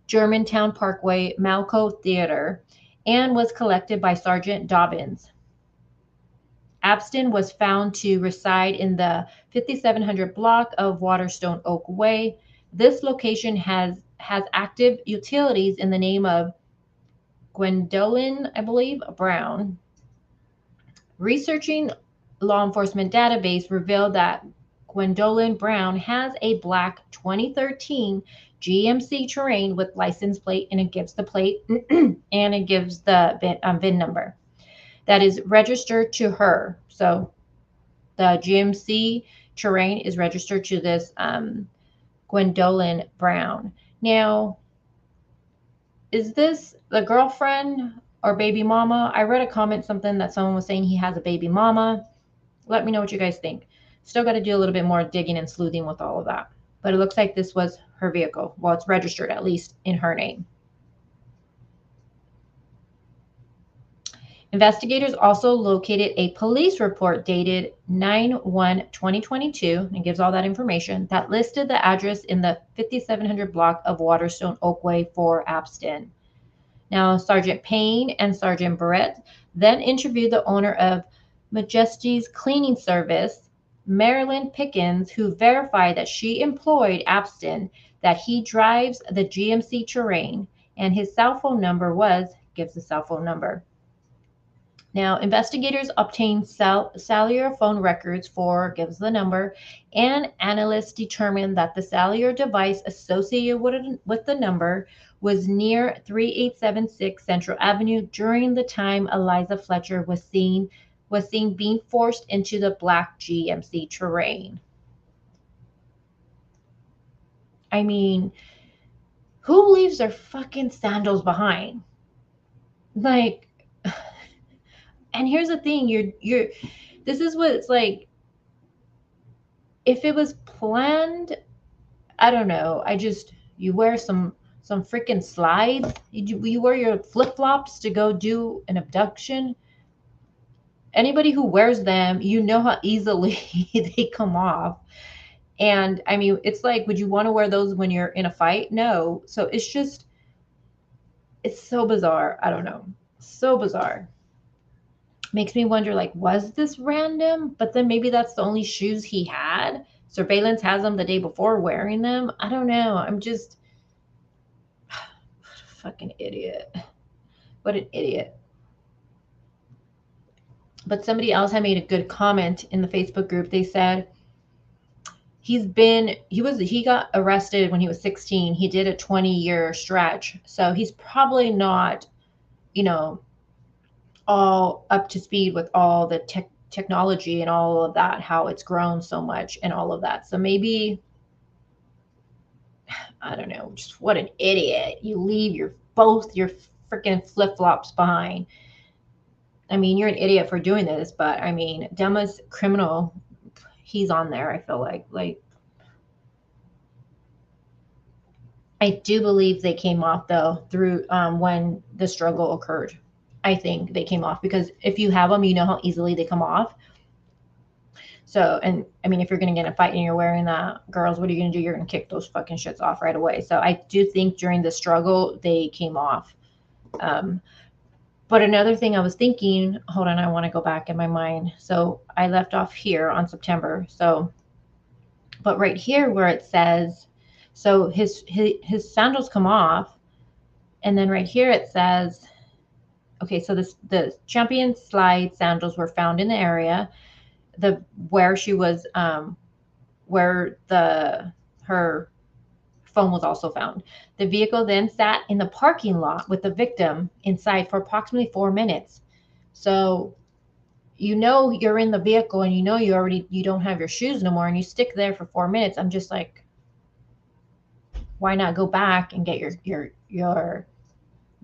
Germantown Parkway Malco Theater and was collected by Sergeant Dobbins. Abstin was found to reside in the 5700 block of Waterstone Oak Way. This location has active utilities in the name of Gwendolyn, I believe, Brown. Researching law enforcement database revealed that Gwendolyn Brown has a black 2013 GMC Terrain with license plate, and it gives the plate and it gives the VIN number that is registered to her. So the GMC Terrain is registered to this Gwendolyn Brown. Now, is this the girlfriend or baby mama? I read a comment, something that someone was saying he has a baby mama. Let me know what you guys think. Still got to do a little bit more digging and sleuthing with all of that. But it looks like this was her vehicle. Well, it's registered at least in her name. Investigators also located a police report dated 9/1/2022, and gives all that information, that listed the address in the 5700 block of Waterstone Oakway for Abstin. Now, Sergeant Payne and Sergeant Barrett then interviewed the owner of Majesty's Cleaning Service, Marilyn Pickens, who verified that she employed Abstin, that he drives the GMC Terrain, and his cell phone number gives the cell phone number. Now, investigators obtained cellular phone records gives the number, and analysts determined that the cellular device associated with the number was near 3876 Central Avenue during the time Eliza Fletcher was seen being forced into the black GMC Terrain. I mean, who leaves their fucking sandals behind? Like, and here's the thing, this is what it's like. If it was planned, I don't know. You wear some freaking slides. You wear your flip-flops to go do an abduction. Anybody who wears them, you know how easily they come off. And I mean, it's like, would you want to wear those when you're in a fight? No. So it's so bizarre. I don't know. So bizarre. Makes me wonder, like, was this random? But then maybe that's the only shoes he had. Surveillance has them the day before wearing them. I don't know. I'm just fucking idiot. What an idiot. But somebody else had made a good comment in the Facebook group. They said he got arrested when he was 16. He did a 20-year stretch. So he's probably not, all up to speed with all the technology and all of that, how it's grown so much and all of that. So maybe, I don't know, just what an idiot. You leave both your freaking flip-flops behind. I mean, you're an idiot for doing this, but I mean, dumbest criminal, he's on there, I feel like. I do believe they came off, though, through when the struggle occurred. I think they came off, because if you have them, you know how easily they come off. So, and I mean, if you're going to get in a fight and you're wearing that, girls, what are you going to do? You're going to kick those fucking shits off right away. So I do think during the struggle, they came off. But another thing I was thinking, hold on, I want to go back in my mind. So I left off here on September. So, but right here where it says, so his sandals come off. And then right here it says, okay, so the Champion Slide sandals were found in the area where she was, where her phone was also found. The vehicle then sat in the parking lot with the victim inside for approximately 4 minutes. So, you're in the vehicle and you don't have your shoes no more, and you stick there for 4 minutes. I'm just like, why not go back and get your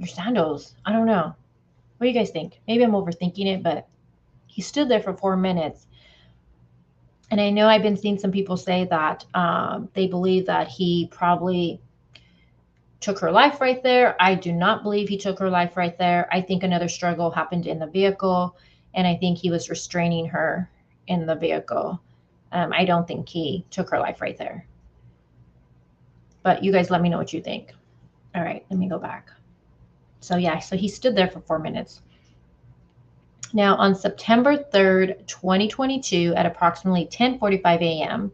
sandals? I don't know. What do you guys think? Maybe I'm overthinking it, but he stood there for 4 minutes. And I know I've been seeing some people say that they believe that he probably took her life right there. I do not believe he took her life right there. I think another struggle happened in the vehicle, and I think he was restraining her in the vehicle. I don't think he took her life right there. But you guys let me know what you think. All right, let me go back. So yeah, so he stood there for 4 minutes. Now on September 3rd, 2022 at approximately 10:45 a.m.,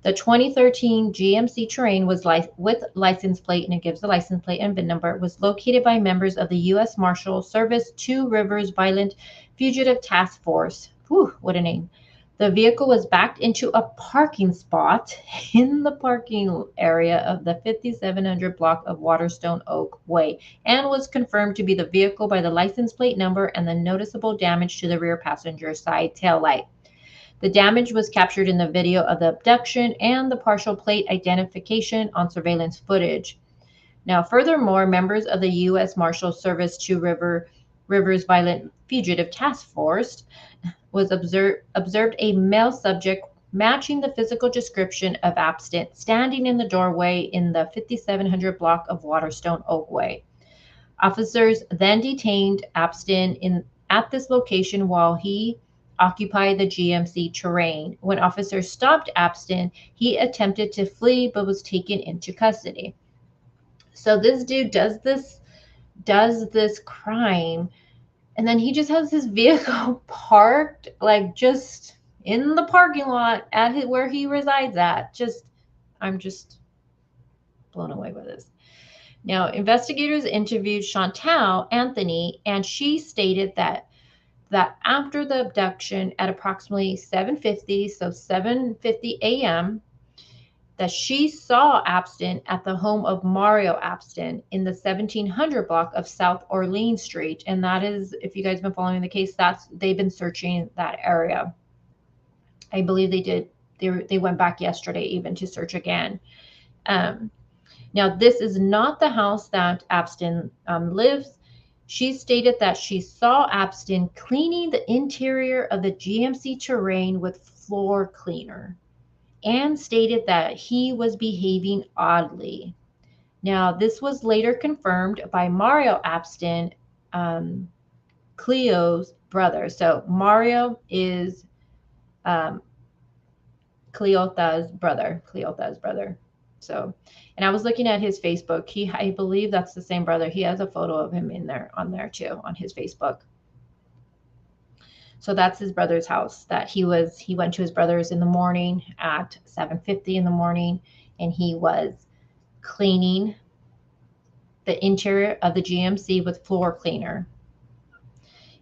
the 2013 GMC Terrain was with license plate, and it gives the license plate and VIN number, was located by members of the U.S. Marshal Service Two Rivers Violent Fugitive Task Force. Whew, what a name. The vehicle was backed into a parking spot in the parking area of the 5700 block of Waterstone Oak Way and was confirmed to be the vehicle by the license plate number and the noticeable damage to the rear passenger side tail light. The damage was captured in the video of the abduction and the partial plate identification on surveillance footage. Now, furthermore, members of the U.S. Marshal Service Two Rivers Violent Fugitive Task Force was observed a male subject matching the physical description of Abstin standing in the doorway in the 5700 block of Waterstone Oak Way. Officers then detained Abstin at this location while he occupied the GMC Terrain. When officers stopped Abstin, he attempted to flee but was taken into custody. So this dude does this crime, and then he just has his vehicle parked like just in the parking lot at where he resides at. I'm just blown away by this. Now, investigators interviewed Chantal Anthony, and she stated that after the abduction at approximately 7:50 a.m., that she saw Abstin at the home of Mario Abstin in the 1700 block of South Orleans Street. And that is, if you guys have been following the case, they've been searching that area. I believe they did. They went back yesterday even to search again. Now, this is not the house that Abstin lives. She stated that she saw Abstin cleaning the interior of the GMC Terrain with floor cleaner and stated that he was behaving oddly. Now, this was later confirmed by Mario Abstin, Cleo's brother. So Mario is Cleotha's brother. So, and I was looking at his Facebook. I believe that's the same brother. He has a photo of him on there too, on his Facebook. So that's his brother's house that he went to his brother's in the morning at 7:50 in the morning, and he was cleaning the interior of the GMC with floor cleaner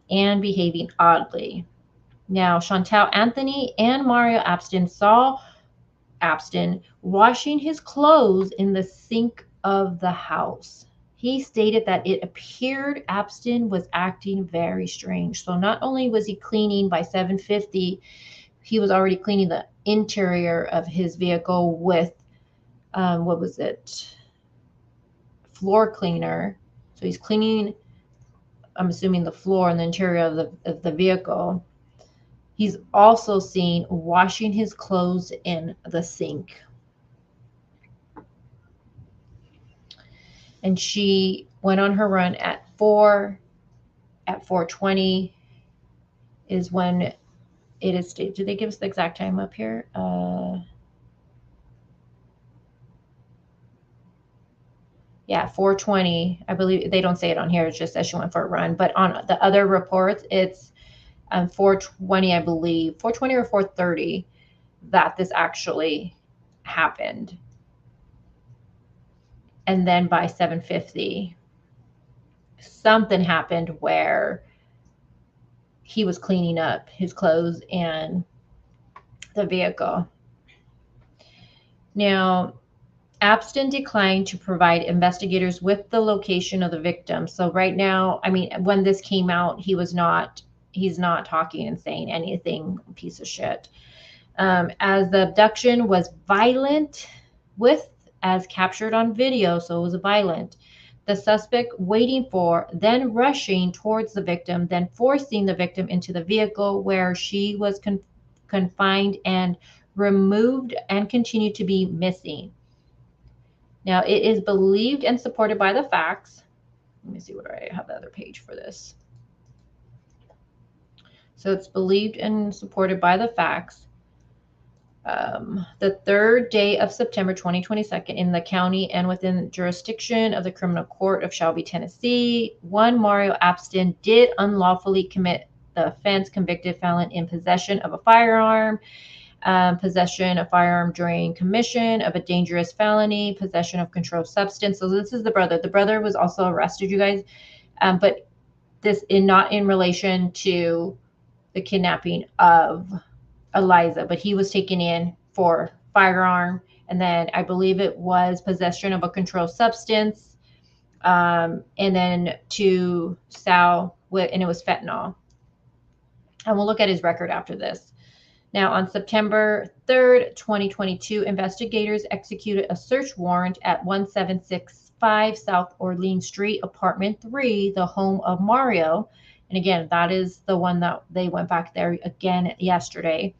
and behaving oddly. Now, Chantal Anthony and Mario Abstin saw Abstin washing his clothes in the sink of the house. He stated that it appeared Abstin was acting very strange. So not only was he cleaning by 7:50, he was already cleaning the interior of his vehicle with, floor cleaner. So he's cleaning, I'm assuming, the floor and the interior of the vehicle. He's also seen washing his clothes in the sink. And she went on her run at 4:20 is when it is stated. Do they give us the exact time up here? Yeah, 4:20. I believe they don't say it on here. It's just that she went for a run. But on the other reports, it's 4:20, I believe, 4:20 or 4:30 that this actually happened. And then by 7:50, something happened where he was cleaning up his clothes and the vehicle. Now, Abstin declined to provide investigators with the location of the victim. So right now, I mean, when this came out, he's not talking and saying anything, piece of shit. As the abduction was violent as captured on video, so it was violent. The suspect waiting for, then rushing towards the victim, then forcing the victim into the vehicle where she was confined and removed and continued to be missing. Now, it is believed and supported by the facts. Let me see what I have the other page for this. So it's believed and supported by the facts The third day of September 2022 in the county and within jurisdiction of the criminal court of Shelby, Tennessee, one Mario Abston did unlawfully commit the offense, convicted felon in possession of a firearm, possession of firearm during commission of a dangerous felony, possession of controlled substance. So this is the brother. The brother was also arrested, you guys, but this not in relation to the kidnapping of Eliza, but he was taken in for firearm, and then I believe it was possession of a controlled substance, and then to Sal, and it was fentanyl. And we'll look at his record after this. Now, on September 3rd, 2022, investigators executed a search warrant at 1765 South Orleans Street, Apartment 3, the home of Mario. And again, that is the one that they went back there again yesterday.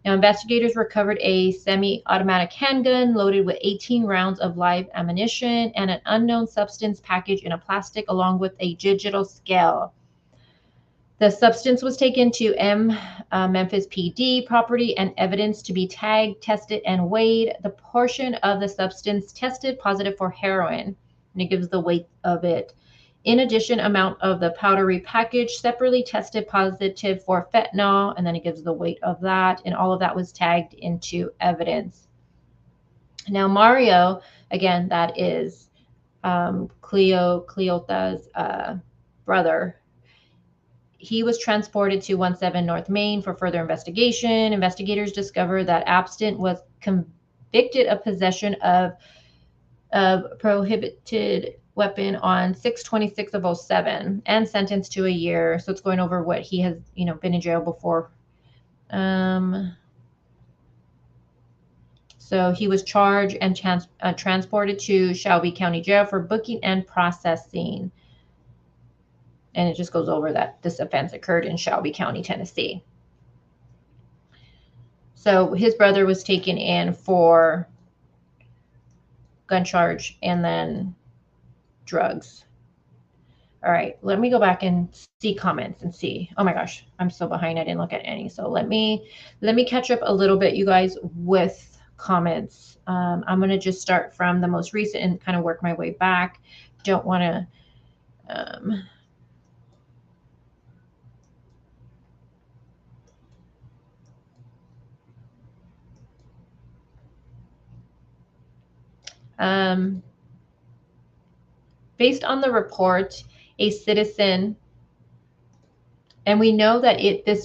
Now, investigators recovered a semi-automatic handgun loaded with 18 rounds of live ammunition and an unknown substance package in a plastic, along with a digital scale. The substance was taken to Memphis PD property and evidence to be tagged, tested, and weighed. The portion of the substance tested positive for heroin, and it gives the weight of it. In addition, amount of the powdery package separately tested positive for fentanyl, and then it gives the weight of that, and all of that was tagged into evidence. Now, Mario, again, that is Cleota's brother. He was transported to 17 North Main for further investigation. Investigators discovered that Abston was convicted of possession of prohibited weapon on 6/26 of 07 and sentenced to a year. So it's going over what he has, been in jail before. So he was charged and transported to Shelby County Jail for booking and processing. And it just goes over that this offense occurred in Shelby County, Tennessee. So his brother was taken in for gun charge and then drugs. All right, let me go back and see comments and see. Oh my gosh, I'm so behind. I didn't look at any. So let me catch up a little bit, you guys, with comments. I'm going to just start from the most recent and kind of work my way back. Don't want to based on the report, a citizen, and we know that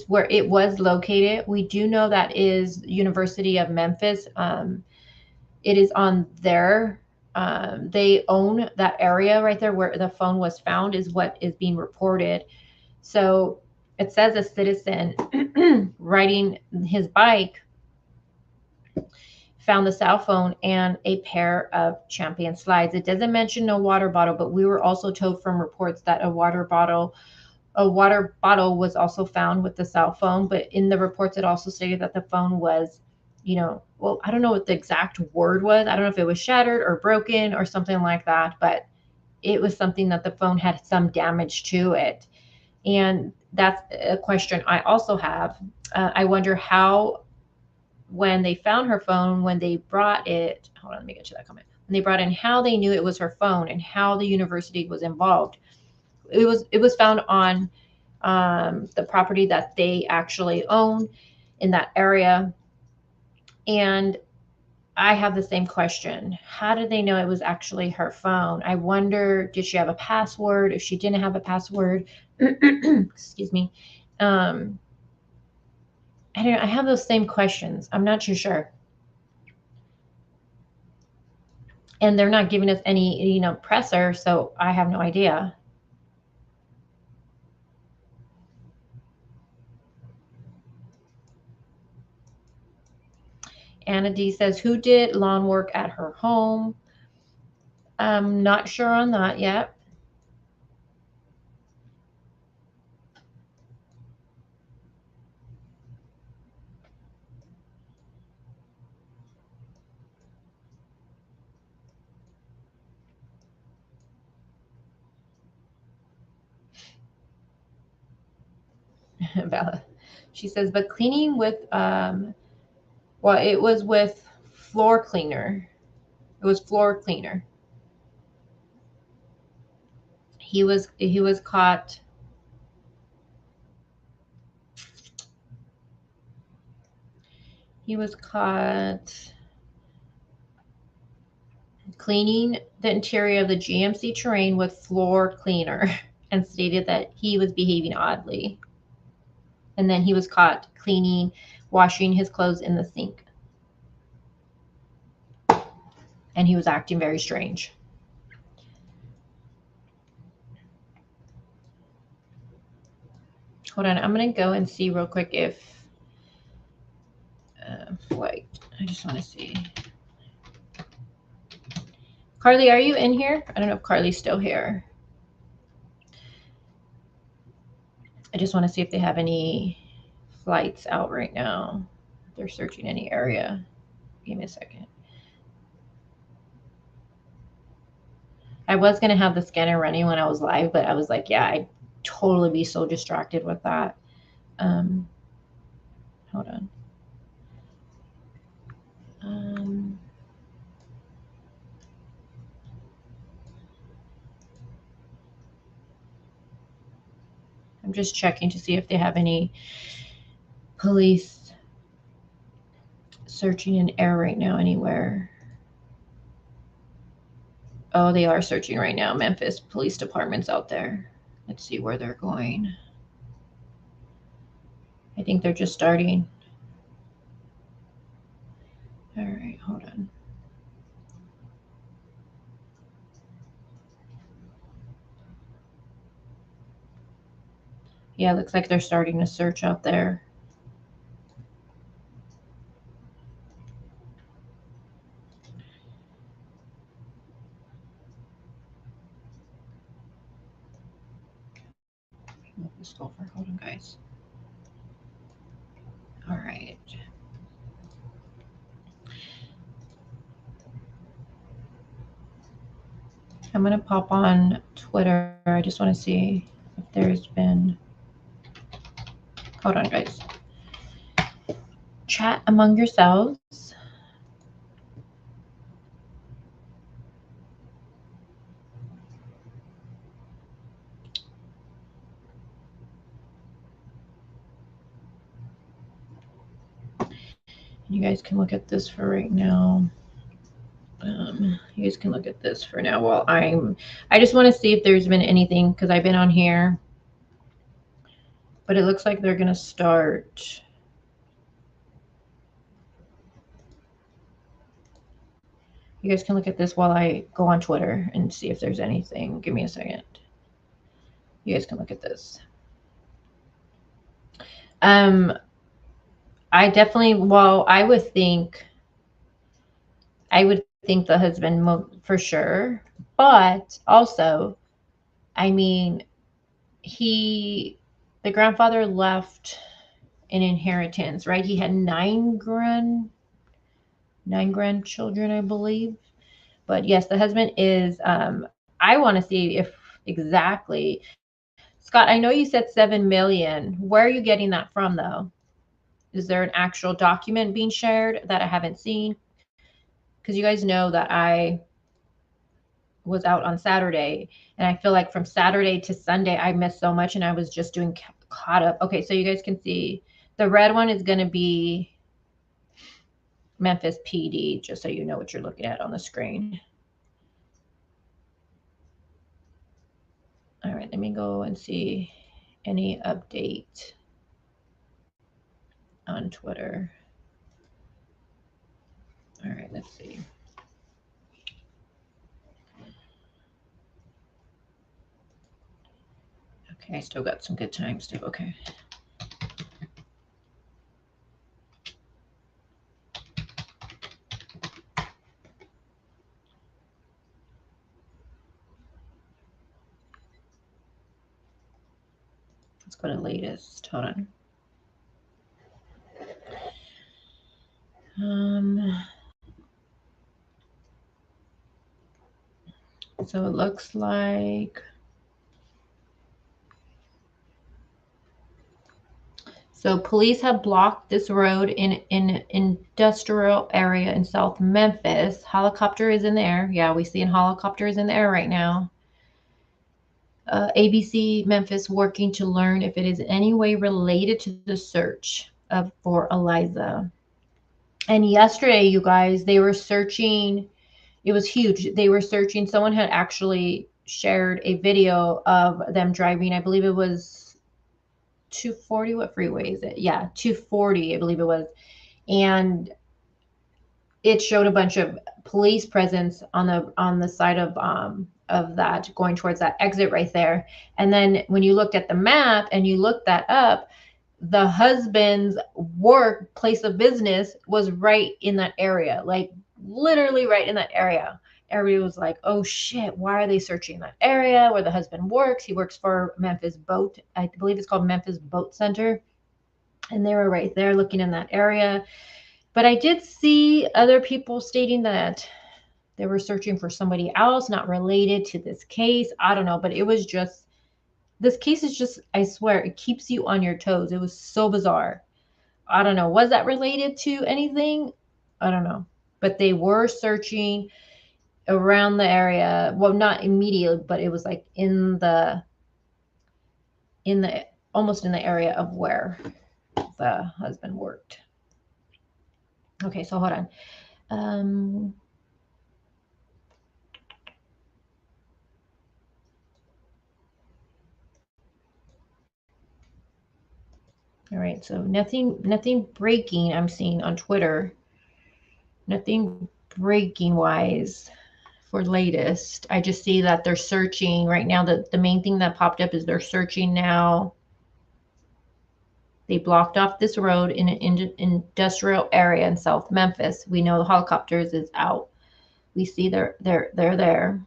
where it was located, we do know that is University of Memphis. It is on their, they own that area right there where the phone was found is what is being reported. So it says a citizen riding his bike found the cell phone and a pair of Champion slides. It doesn't mention no water bottle, but we were also told from reports that a water bottle was also found with the cell phone. But in the reports, it also stated that the phone was, well, I don't know what the exact word was. I don't know if it was shattered or broken or something like that, but it was something that the phone had some damage to it. And that's a question I also have. I wonder how, when they found her phone, when they brought it, hold on, let me get to that comment. When they brought in, how they knew it was her phone and how the university was involved. It was found on the property that they actually own in that area. And I have the same question. How did they know it was actually her phone? I wonder, did she have a password? If she didn't have a password, excuse me. I don't know. I have those same questions. I'm not too sure. And they're not giving us any, presser, so I have no idea. Anna D says, who did lawn work at her home? I'm not sure on that yet. Bella. She says, but cleaning with Well, it was with floor cleaner. It was floor cleaner. He was caught. He was caught cleaning the interior of the GMC Terrain with floor cleaner and stated that he was behaving oddly. And then he was caught washing his clothes in the sink. And he was acting very strange. Hold on, I'm going to go and see real quick if, wait, I just want to see. Carly, are you in here? I don't know if Carly's still here. I just want to see if they have any flights out right now. If they're searching any area. Give me a second. I was going to have the scanner running when I was live, but I was like, yeah, I'd totally be so distracted with that. Hold on. I'm just checking to see if they have any police searching in air right now anywhere. Oh, they are searching right now. Memphis Police Department's out there. Let's see where they're going. I think they're just starting. All right, hold on. Yeah, looks like they're starting to search out there. Move this over. Hold on, guys. All right. I'm going to pop on Twitter. I just want to see if there's been... Hold on, guys. Chat among yourselves. You guys can look at this for right now. You guys can look at this for now while I just want to see if there's been anything, because I've been on here, but it looks like they're going to start. You guys can look at this while I go on Twitter and see if there's anything. Give me a second. You guys can look at this. I definitely, well, I would think the husband for sure, but also, I mean, the grandfather left an inheritance, right? He had nine grandchildren, I believe. But yes, the husband is, I want to see if exactly, Scott, I know you said 7 million. Where are you getting that from though? Is there an actual document being shared that I haven't seen? Because you guys know that I was out on Saturday, and I feel like from Saturday to Sunday, I missed so much, and I was just doing caught up. Okay, so you guys can see the red one is going to be Memphis PD, just so you know what you're looking at on the screen. All right, let me go and see any update on Twitter. All right, let's see. Okay, I still got some good times too. Okay. Let's go to latest. Hold on. So it looks like So police have blocked this road in an industrial area in South Memphis. Helicopter is in the air. Yeah, we see a helicopter is in the air right now. ABC Memphis working to learn if it is in any way related to the search for Eliza. And yesterday, you guys, they were searching. It was huge. They were searching. Someone had actually shared a video of them driving. I believe it was 240. What freeway is it? Yeah, 240, I believe it was. And it showed a bunch of police presence on the side of that, going towards that exit right there. And then when you looked at the map and you looked that up, the husband's work place of business was right in that area, like literally right in that area. Everybody was like, oh shit, why are they searching that area where the husband works? He works for Memphis Boat, I believe it's called Memphis Boat Center. And they were right there looking in that area. But I did see other people stating that they were searching for somebody else, not related to this case. I don't know, but it was just, this case is just, I swear, it keeps you on your toes. It was so bizarre. I don't know. Was that related to anything? I don't know. But they were searching around the area. Well, not immediately, but it was like in the almost in the area of where the husband worked. Okay, so hold on. All right, so nothing breaking I'm seeing on Twitter. Nothing breaking wise for latest. I just see that they're searching right now. The main thing that popped up is they're searching now. They blocked off this road in an industrial area in South Memphis. We know the helicopters is out. We see they're there.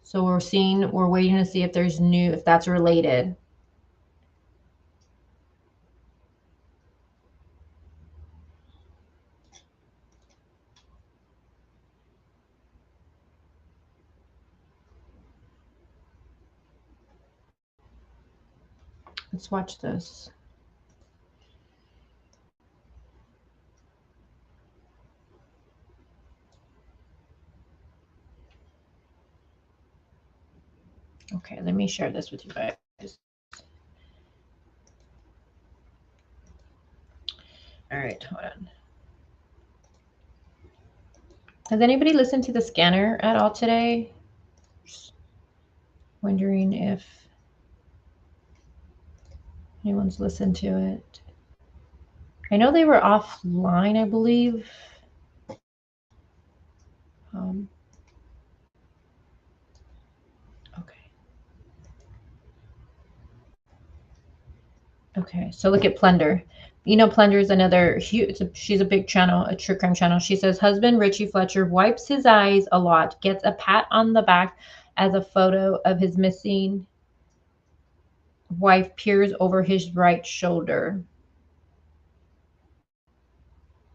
So we're waiting to see if there's if that's related. Let's watch this. Okay, let me share this with you guys. All right, hold on. Has anybody listened to the scanner at all today? Just wondering if anyone's listened to it. I know they were offline, I believe. Okay, so look at Plunder. You know, Plunder is another huge, she's a big channel, a true crime channel. She says, husband Richie Fletcher wipes his eyes a lot, gets a pat on the back as a photo of his missing wife peers over his right shoulder.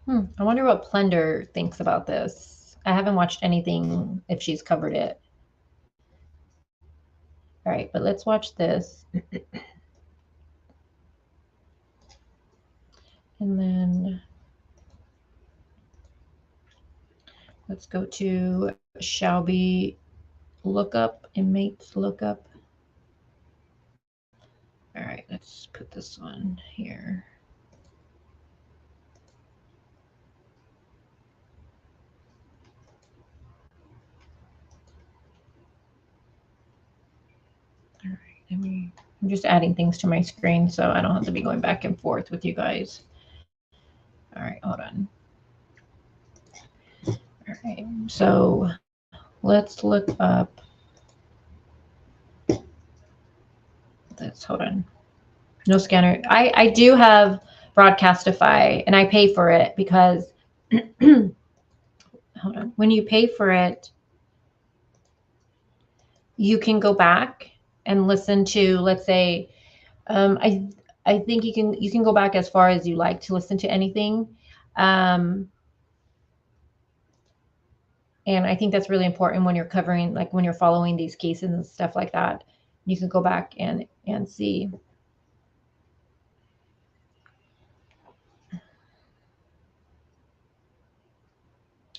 I wonder what Plunder thinks about this. I haven't watched anything if she's covered it. All right, but let's watch this. And then let's go to Shelby lookup, inmates lookup. All right, let's put this on here. All right, I'm just adding things to my screen so I don't have to be going back and forth with you guys. All right, hold on. All right, so let's look up this. Hold on. No scanner. I do have Broadcastify and I pay for it because hold on. When you pay for it, you can go back and listen to, let's say, I think you can go back as far as you like to listen to anything. And I think that's really important when you're covering, like when you're following these cases and stuff like that. You can go back and see.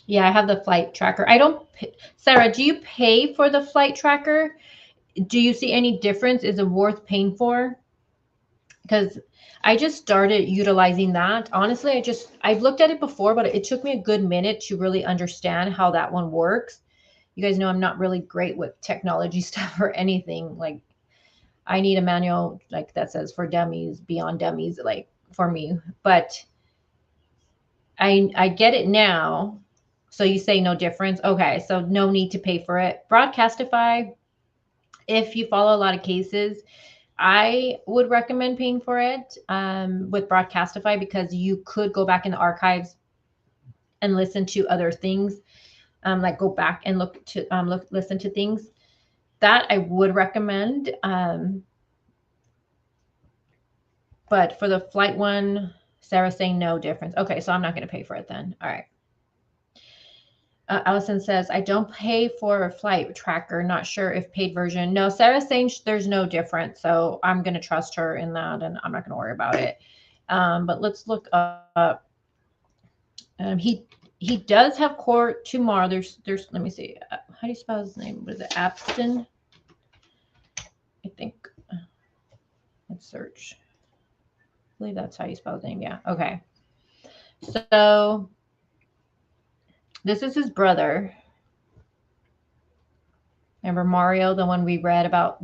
Yeah, I have the flight tracker. I don't, Sarah, do you pay for the flight tracker? Do you see any difference? Is it worth paying for? Because I just started utilizing that. Honestly, I've looked at it before, but it took me a good minute to really understand how that one works. You guys know I'm not really great with technology stuff or anything. Like, I need a manual like that says for dummies, beyond dummies, like for me. But I get it now. So you say no difference. Okay, so no need to pay for it. Broadcastify, if you follow a lot of cases, I would recommend paying for it with Broadcastify, because you could go back in the archives and listen to other things, like go back and listen to things. That I would recommend. But for the flight one, Sarah's saying no difference. Okay, so I'm not going to pay for it then. All right. Allison says, I don't pay for a flight tracker. Not sure if paid version. No, Sarah's saying there's no difference. So I'm going to trust her in that, and I'm not going to worry about it. But let's look up. He does have court tomorrow. There's let me see. How do you spell his name? Was it Abston? I think. Let's search. I believe that's how you spell his name. Yeah. Okay. So this is his brother. Remember Mario, the one we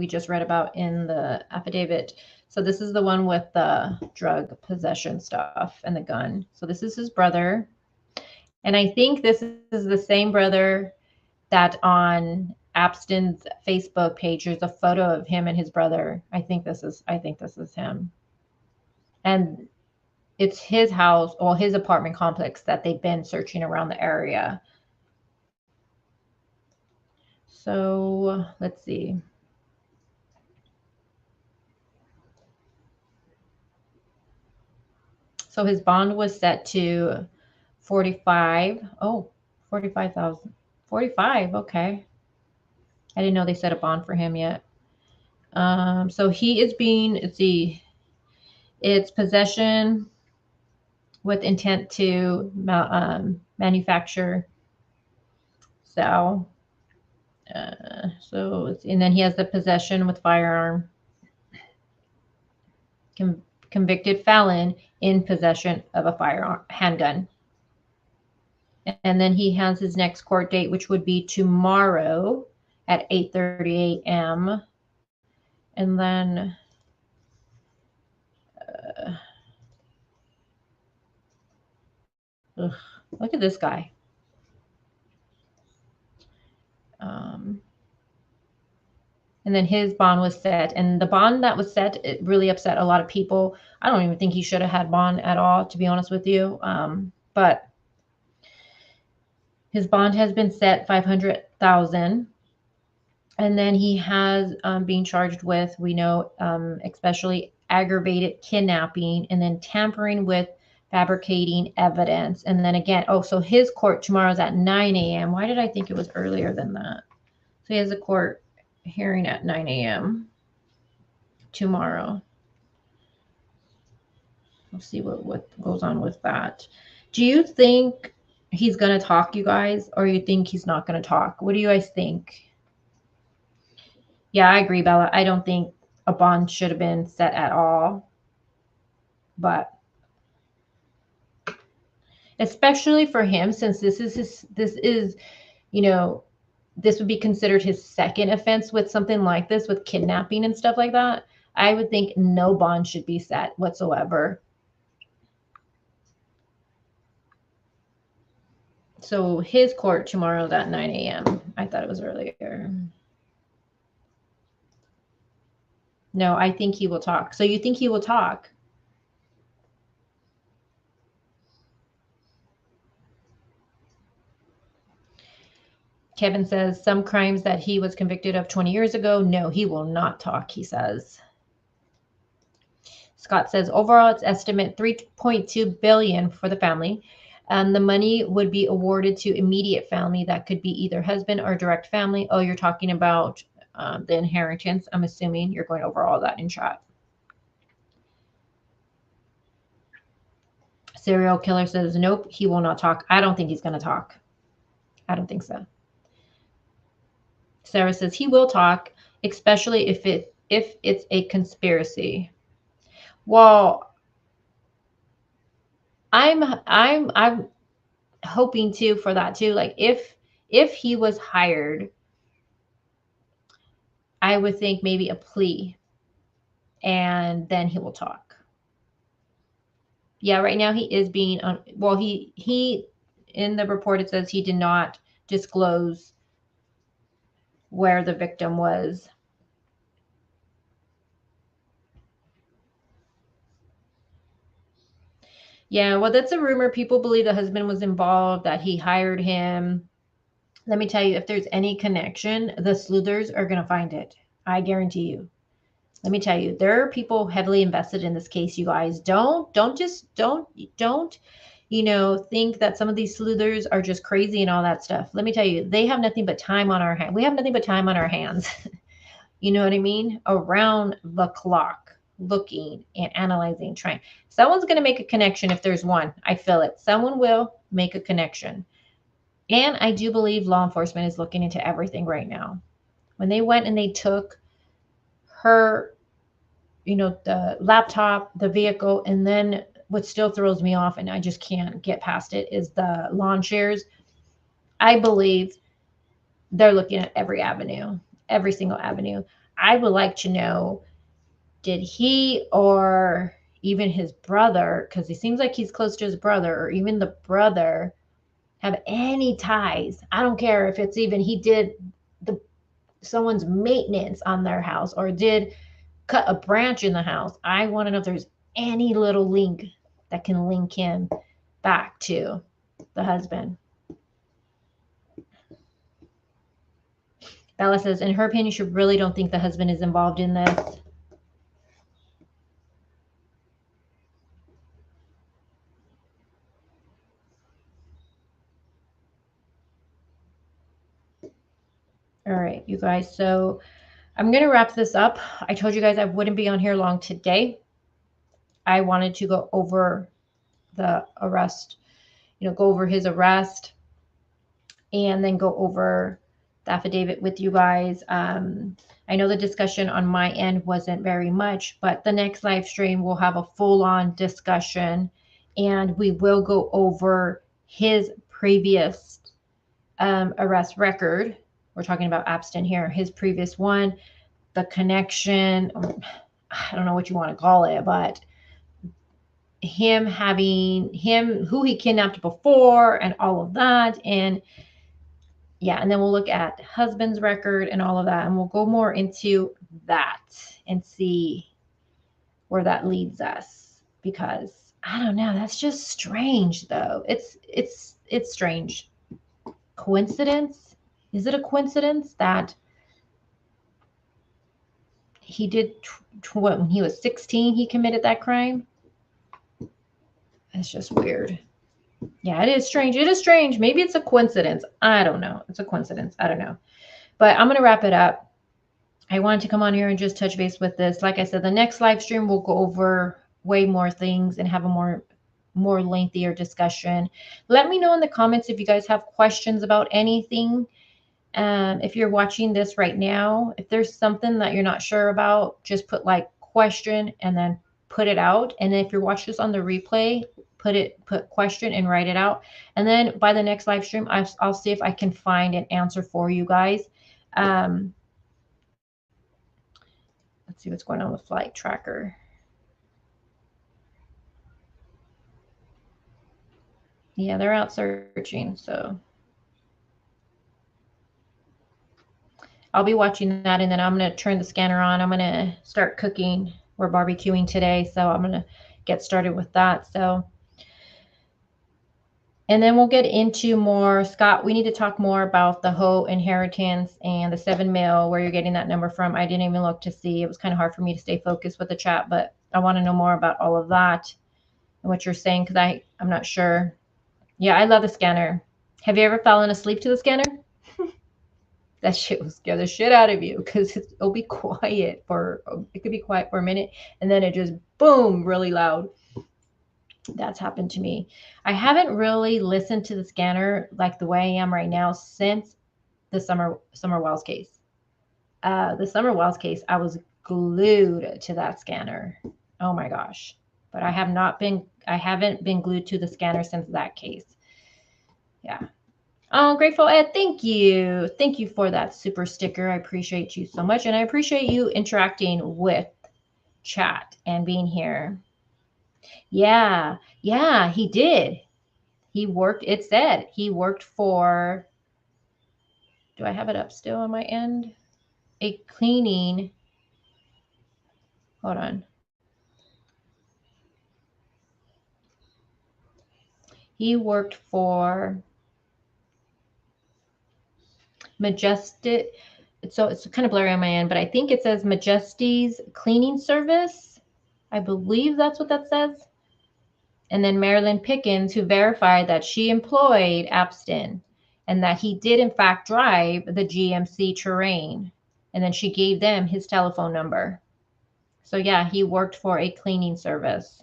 just read about in the affidavit. So this is the one with the drug possession stuff and the gun. So this is his brother. And I think this is the same brother that on Abston's Facebook page, there's a photo of him and his brother. I think this is him. And it's his house or his apartment complex that they've been searching around the area. So let's see. So his bond was set to 45. Oh, 45,000. 45. Okay. I didn't know they set a bond for him yet. So he is being, let's see, it's possession with intent to manufacture, sell. And then he has the possession with firearm. Convicted felon in possession of a firearm, handgun. And then he has his next court date, which would be tomorrow at 8:30 a.m. And then look at this guy. And then his bond was set. And the bond that was set, it really upset a lot of people. I don't even think he should have had bond at all, to be honest with you. But his bond has been set $500,000. And then he has being charged with, we know, especially aggravated kidnapping, and then tampering with fabricating evidence. And then again, so his court tomorrow is at 9 a.m. Why did I think it was earlier than that? So he has a court hearing at 9 a.m. tomorrow. We'll see what goes on with that. Do you think he's going to talk, you guys, or you think he's not going to talk? What do you guys think? Yeah, I agree, Bella. I don't think a bond should have been set at all. But especially for him, since this is, you know, this would be considered his second offense with something like this, with kidnapping and stuff like that. I would think no bond should be set whatsoever. So his court tomorrow is at 9 a.m. I thought it was earlier. No, I think he will talk. So you think he will talk? Kevin says some crimes that he was convicted of 20 years ago. No, he will not talk, he says. Scott says overall it's estimate $3.2 billion for the family. And the money would be awarded to immediate family. That could be either husband or direct family. Oh, you're talking about the inheritance. I'm assuming you're going over all that in chat. Serial killer says, nope, he will not talk. I don't think he's going to talk. I don't think so. Sarah says he will talk, especially if it's a conspiracy. Well, I'm hoping too for that too. Like if he was hired, I would think maybe a plea, and then he will talk. Yeah, right now he is being well, he in the report it says he did not disclose where the victim was. Yeah, well, that's a rumor. People believe the husband was involved, that he hired him. Let me tell you, if there's any connection, the sleuthers are going to find it. I guarantee you. Let me tell you, there are people heavily invested in this case, you guys. Don't think that some of these sleuthers are just crazy and all that stuff. Let me tell you, they have nothing but time on our hands. We have nothing but time on our hands. You know what I mean? Around the clock, looking and analyzing, trying. Someone's going to make a connection if there's one. I feel it. Someone will make a connection. And I do believe law enforcement is looking into everything right now. When they went and they took her, the laptop, the vehicle, and then what still throws me off, and I just can't get past it, is the lawn chairs. I believe they're looking at every avenue, every single avenue. I would like to know, did he or even his brother, because he seems like he's close to his brother, or even the brother, have any ties? I don't care if it's even he did someone's maintenance on their house or did cut a branch in the house. I want to know if there's any little link that can link him back to the husband. Bella says, in her opinion, she really don't think the husband is involved in this. All right, you guys. So I'm going to wrap this up. I told you guys I wouldn't be on here long today. I wanted to go over the arrest, go over his arrest, and then go over the affidavit with you guys. I know the discussion on my end wasn't very much, but the next live stream will have a full-on discussion, and we will go over his previous arrest record. We're talking about Abston here, his previous one, the connection, I don't know what you want to call it, but him, who he kidnapped before and all of that. And yeah, and then we'll look at husband's record and all of that, and we'll go more into that and see where that leads us, because I don't know, that's just strange though. It's strange. Coincidence? Is it a coincidence that he did when he was 16 he committed that crime? It's just weird. Yeah, it is strange. It is strange. Maybe it's a coincidence. I don't know. It's a coincidence. I don't know. But I'm going to wrap it up. I wanted to come on here and just touch base with this. Like I said, the next live stream will go over way more things and have a more lengthier discussion. Let me know in the comments if you guys have questions about anything. If you're watching this right now, if there's something that you're not sure about, just put like question and then put it out. And then if you're watching this on the replay, put question and write it out. And then by the next live stream, I'll see if I can find an answer for you guys. Let's see what's going on with Flight Tracker. Yeah, they're out searching, so I'll be watching that, and then I'm going to turn the scanner on. I'm going to start cooking. We're barbecuing today, so I'm going to get started with that. So, and then we'll get into more. Scott, we need to talk more about the Ho inheritance and the 7 mil, where you're getting that number from. I didn't even look to see. It was kind of hard for me to stay focused with the chat, but I want to know more about all of that and what you're saying, because I'm not sure. Yeah, I love the scanner. Have you ever fallen asleep to the scanner? That shit will scare the shit out of you because it'll be quiet for, it could be quiet for a minute and then it just boom, really loud. That's happened to me. I haven't really listened to the scanner like the way I am right now since the Summer Wells case. The Summer Wells case, I was glued to that scanner. Oh my gosh. But I haven't been glued to the scanner since that case. Yeah. Oh, Grateful Ed, thank you. Thank you for that super sticker. I appreciate you so much. And I appreciate you interacting with chat and being here. Yeah, he did. He worked, it said he worked for, do I have it up still on my end? A cleaning, hold on. He worked for Majestic, so it's kind of blurry on my end, but I think it says Majesty's Cleaning Service. I believe that's what that says. And then Marilyn Pickens, who verified that she employed Abston and that he did in fact drive the GMC Terrain. And then she gave them his telephone number. So yeah, he worked for a cleaning service.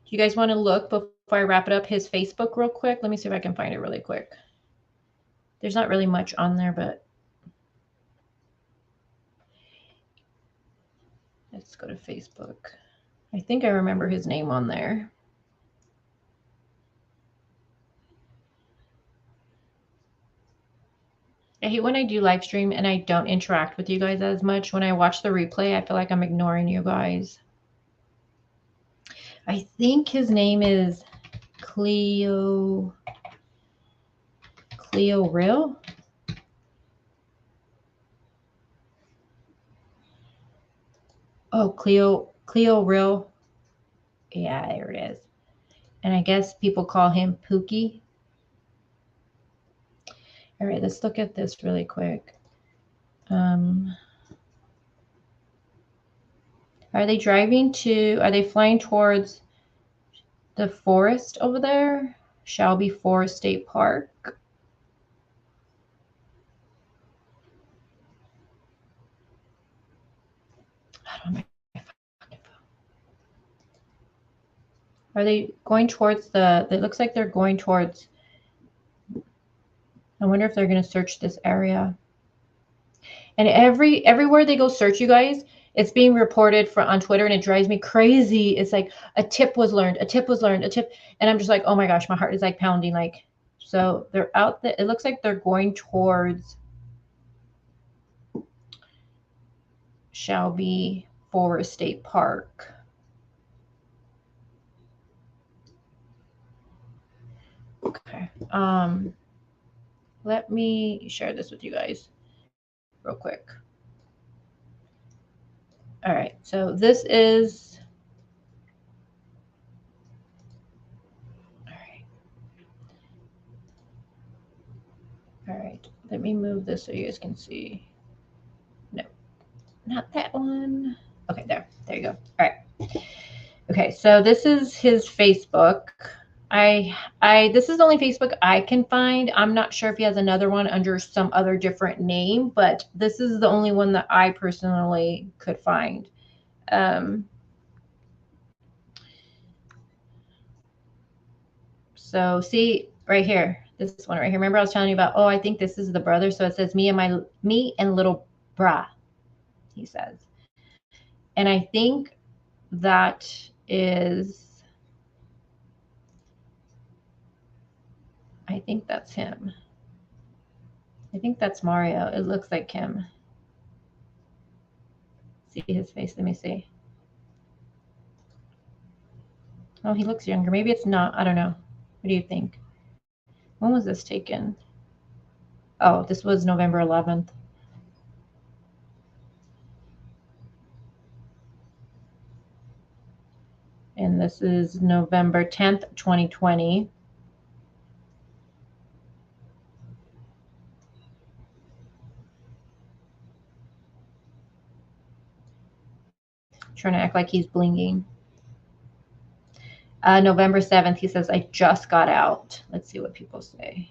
Do you guys want to look before I wrap it up his Facebook real quick? Let me see if I can find it really quick. There's not really much on there, but let's go to Facebook. I think I remember his name on there. I hate when I do live stream and I don't interact with you guys as much. When I watch the replay, I feel like I'm ignoring you guys. I think his name is Cleo Real. Oh, Cleo Real. Yeah, there it is. And I guess people call him Pookie. All right, let's look at this really quick. Are they flying towards the forest over there? Shelby Forest State Park. I don't know. Are they going towards it looks like they're going towards, I wonder if they're going to search this area. And everywhere they go search, you guys, it's being reported on Twitter and it drives me crazy. It's like a tip was learned, a tip was learned, a tip. And I'm just like, oh my gosh, my heart is like pounding. Like, so they're out there. It looks like they're going towards Shelby Forest State Park. Okay. Let me share this with you guys real quick. All right. So this is, all right. Let me move this so you guys can see. No, not that one. Okay, there you go. All right. Okay, so this is his Facebook. This is the only Facebook I can find. I'm not sure if he has another one under some other different name, but this is the only one that I personally could find. So see right here, this one right here. Remember I was telling you about, oh, I think this is the brother. So it says me and little bra, he says. And I think that is, I think that's him. I think that's Mario. It looks like him. See his face. Let me see. Oh, he looks younger. Maybe it's not. I don't know. What do you think? When was this taken? Oh, this was November 11th. And this is November 10th, 2020. Trying to act like he's blinging. November 7th, he says, I just got out. Let's see what people say.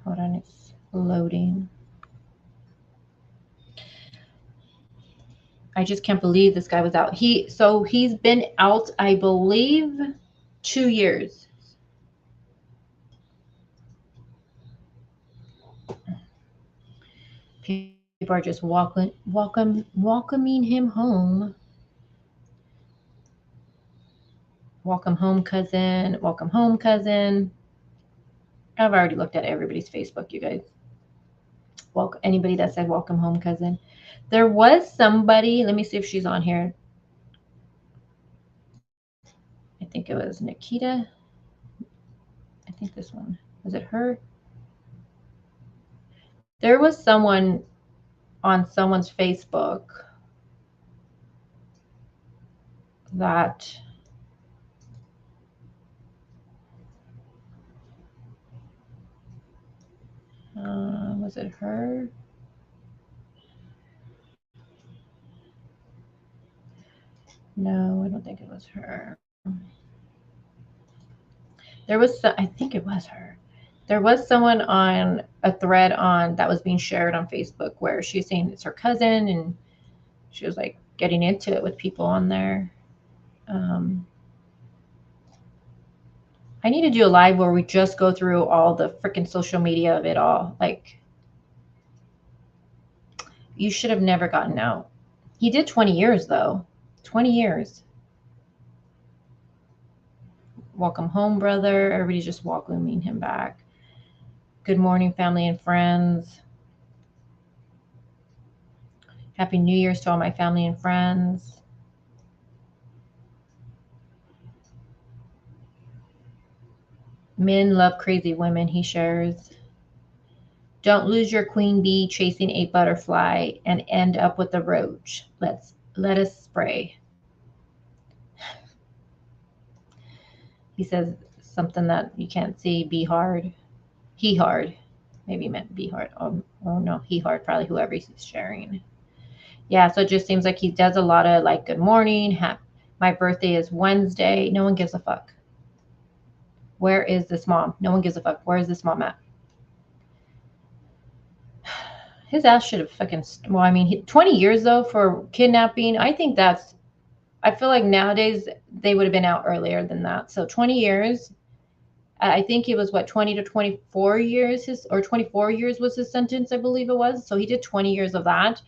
Hold on, it's loading. I just can't believe this guy was out. So he's been out, I believe, 2 years. People are just welcoming him home. Welcome home, cousin. Welcome home, cousin. I've already looked at everybody's Facebook, you guys. Welcome anybody that said welcome home, cousin. There was somebody, let me see if she's on here. I think it was Nikita. I think this one. Was it her? There was someone on someone's Facebook that was it her? No, I don't think it was her. There was, I think it was her. There was someone on a thread on that was being shared on Facebook where she's saying it's her cousin, and she was like getting into it with people on there. I need to do a live where we just go through all the freaking social media of it all. Like, you should have never gotten out. He did 20 years though. 20 years. Welcome home, brother. Everybody's just welcoming him back. Good morning, family and friends. Happy New Year's to all my family and friends. Men love crazy women, he shares. Don't lose your queen bee chasing a butterfly and end up with a roach. Let us spray. He says something that you can't see, be hard. He hard. Maybe he meant be hard. Oh no, he hard, probably whoever he's sharing. Yeah, so it just seems like he does a lot of like, good morning. My birthday is Wednesday. No one gives a fuck. Where is this mom? No one gives a fuck. Where is this mom at? His ass should have fucking, well, I mean, 20 years though for kidnapping. I think that's, I feel like nowadays they would have been out earlier than that. So 20 years, I think it was what, 20 to 24 years, or 24 years was his sentence, I believe it was. So he did 20 years of that.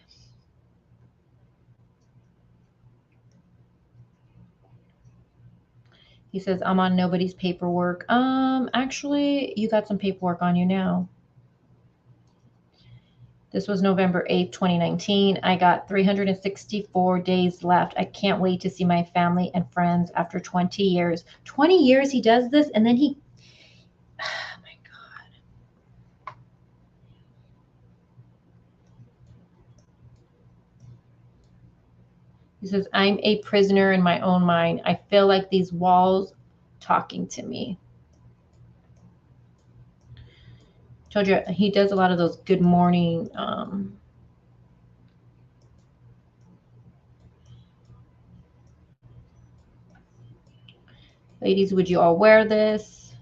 He says, I'm on nobody's paperwork. Actually, you got some paperwork on you now. This was November 8th, 2019. I got 364 days left. I can't wait to see my family and friends after 20 years. 20 years he does this, and then he, oh my God. He says, I'm a prisoner in my own mind. I feel like these walls talking to me. Told you, he does a lot of those good morning. Ladies, would you all wear this?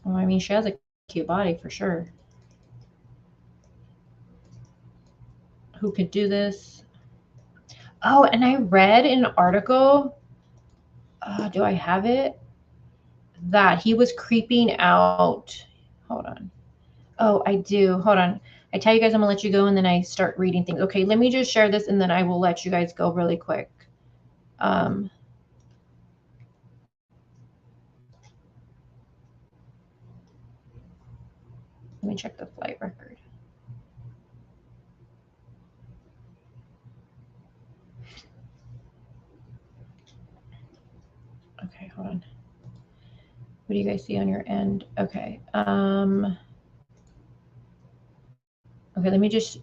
Well, I mean, she has a cute body for sure. Who could do this? Oh, and I read an article. Do I have it? That he was creeping out. Hold on. Oh, I do. Hold on. I tell you guys I'm gonna let you go, and then I start reading things. Okay, let me just share this, and then I will let you guys go really quick. Let me check the flight record. Okay, hold on. What do you guys see on your end? Okay. Okay, let me just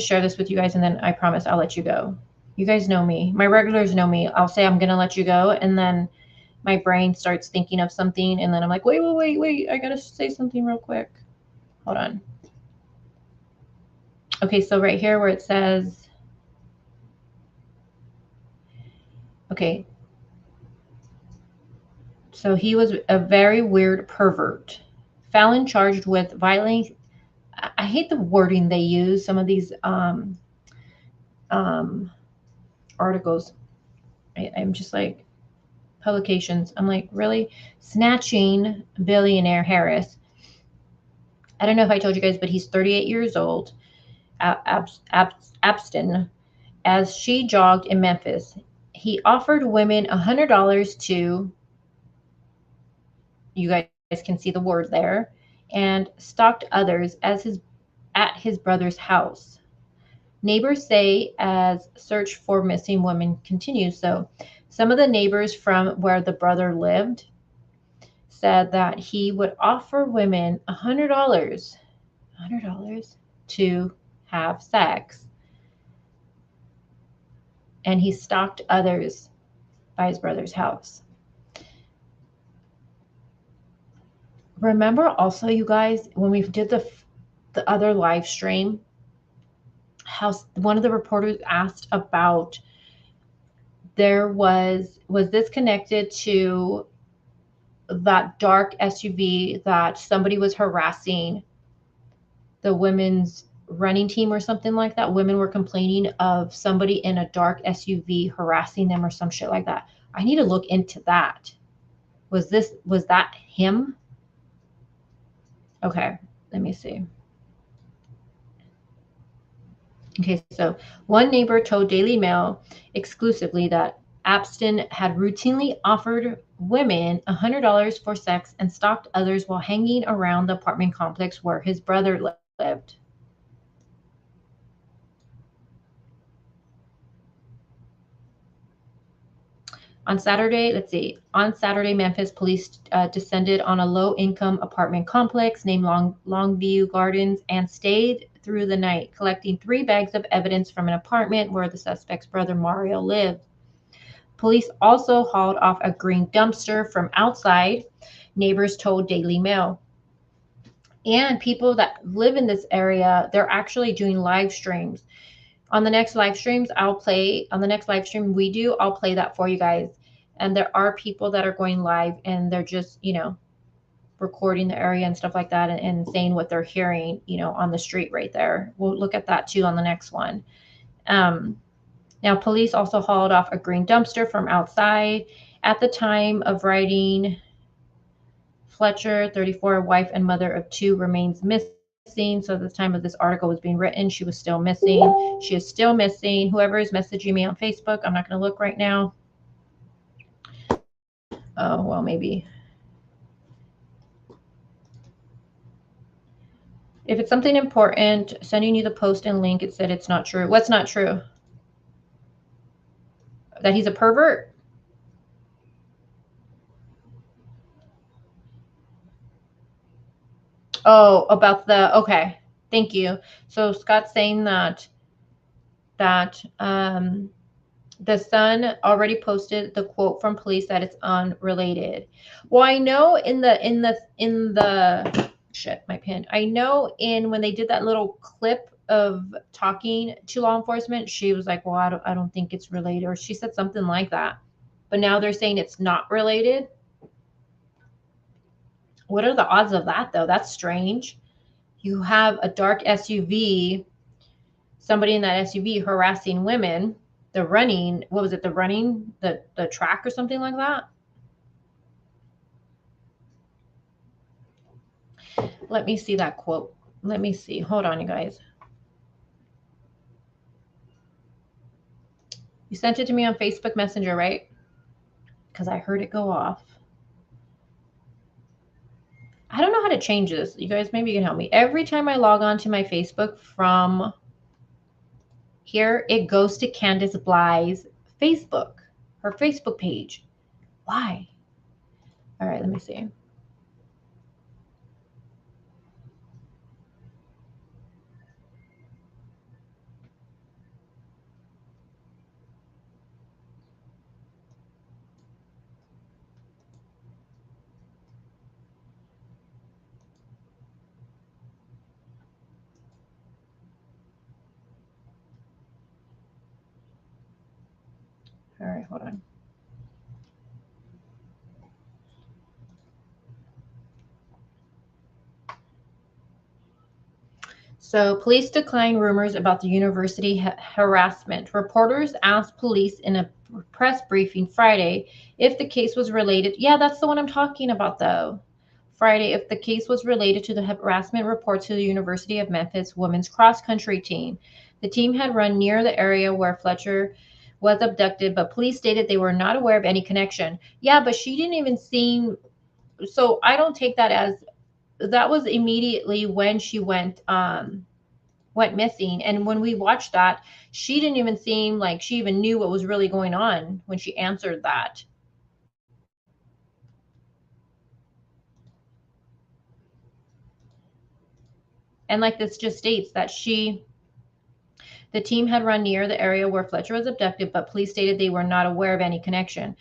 share this with you guys, and then I promise I'll let you go. You guys know me. My regulars know me. I'll say I'm gonna let you go, and then my brain starts thinking of something, and then I'm like, wait. I gotta say something real quick. Hold on. Okay, so right here where it says, okay, so he was a very weird pervert. Felon charged with violating, I hate the wording they use, some of these articles. I'm just like, publications. I'm like, really? Snatching billionaire Harris. I don't know if I told you guys, but he's 38 years old. Abstin. As she jogged in Memphis, he offered women $100 to, you guys can see the word there, and stalked others at his brother's house. Neighbors say as search for missing women continues. So some of the neighbors from where the brother lived said that he would offer women $100 to have sex, and he stalked others by his brother's house. Remember also, you guys, when we did the other live stream, how one of the reporters asked about was this connected to that dark SUV that somebody was harassing the women's running team or something like that? Women were complaining of somebody in a dark SUV harassing them or some shit like that. I need to look into that. Was that him? Okay, let me see. Okay, so one neighbor told Daily Mail exclusively that Abstin had routinely offered women $100 for sex and stalked others while hanging around the apartment complex where his brother lived. On Saturday, Memphis police descended on a low-income apartment complex named Longview Gardens and stayed through the night, collecting 3 bags of evidence from an apartment where the suspect's brother Mario lived. Police also hauled off a green dumpster from outside, neighbors told Daily Mail. And people that live in this area, they're actually doing live streams. On the next live streams I'll play that for you guys. And there are people that are going live and they're just, recording the area and stuff like that and saying what they're hearing, on the street right there. We'll look at that too on the next one. Now, police also hauled off a green dumpster from outside. At the time of writing, Fletcher, 34, wife and mother of 2, remains missing. So at the time of this article was being written, she was still missing. She is still missing. Whoever is messaging me on Facebook, I'm not going to look right now. Oh, well, maybe. If it's something important, sending you the post and link, it said it's not true. What's not true? That he's a pervert? Oh, about okay. Thank you. So Scott's saying that the Sun already posted the quote from police that it's unrelated. Well, I know in the shit, my pin. I know when they did that little clip of talking to law enforcement, she was like, well, I don't think it's related, or she said something like that. But now they're saying it's not related. What are the odds of that, though? That's strange. You have a dark SUV, somebody in that SUV harassing women. The running, what was it? The track or something like that. Let me see that quote. Let me see. Hold on, you guys. You sent it to me on Facebook Messenger, right? Because I heard it go off. I don't know how to change this. You guys, maybe you can help me. Every time I log on to my Facebook from here, it goes to Candace Bly's Facebook, her Facebook page. Why? All right, let me see. All right, hold on. So, police decline rumors about the university harassment. Reporters asked police in a press briefing Friday if the case was related. Yeah, that's the one I'm talking about, though. Friday, if the case was related to the harassment report to the University of Memphis women's cross country team. The team had run near the area where Fletcher was abducted, but police stated they were not aware of any connection. Yeah, but she didn't even seem. So I don't take that as that was immediately when she went missing. And when we watched that, she didn't even seem like she even knew what was really going on when she answered that. And like this just states that the team had run near the area where Fletcher was abducted, but police stated they were not aware of any connection.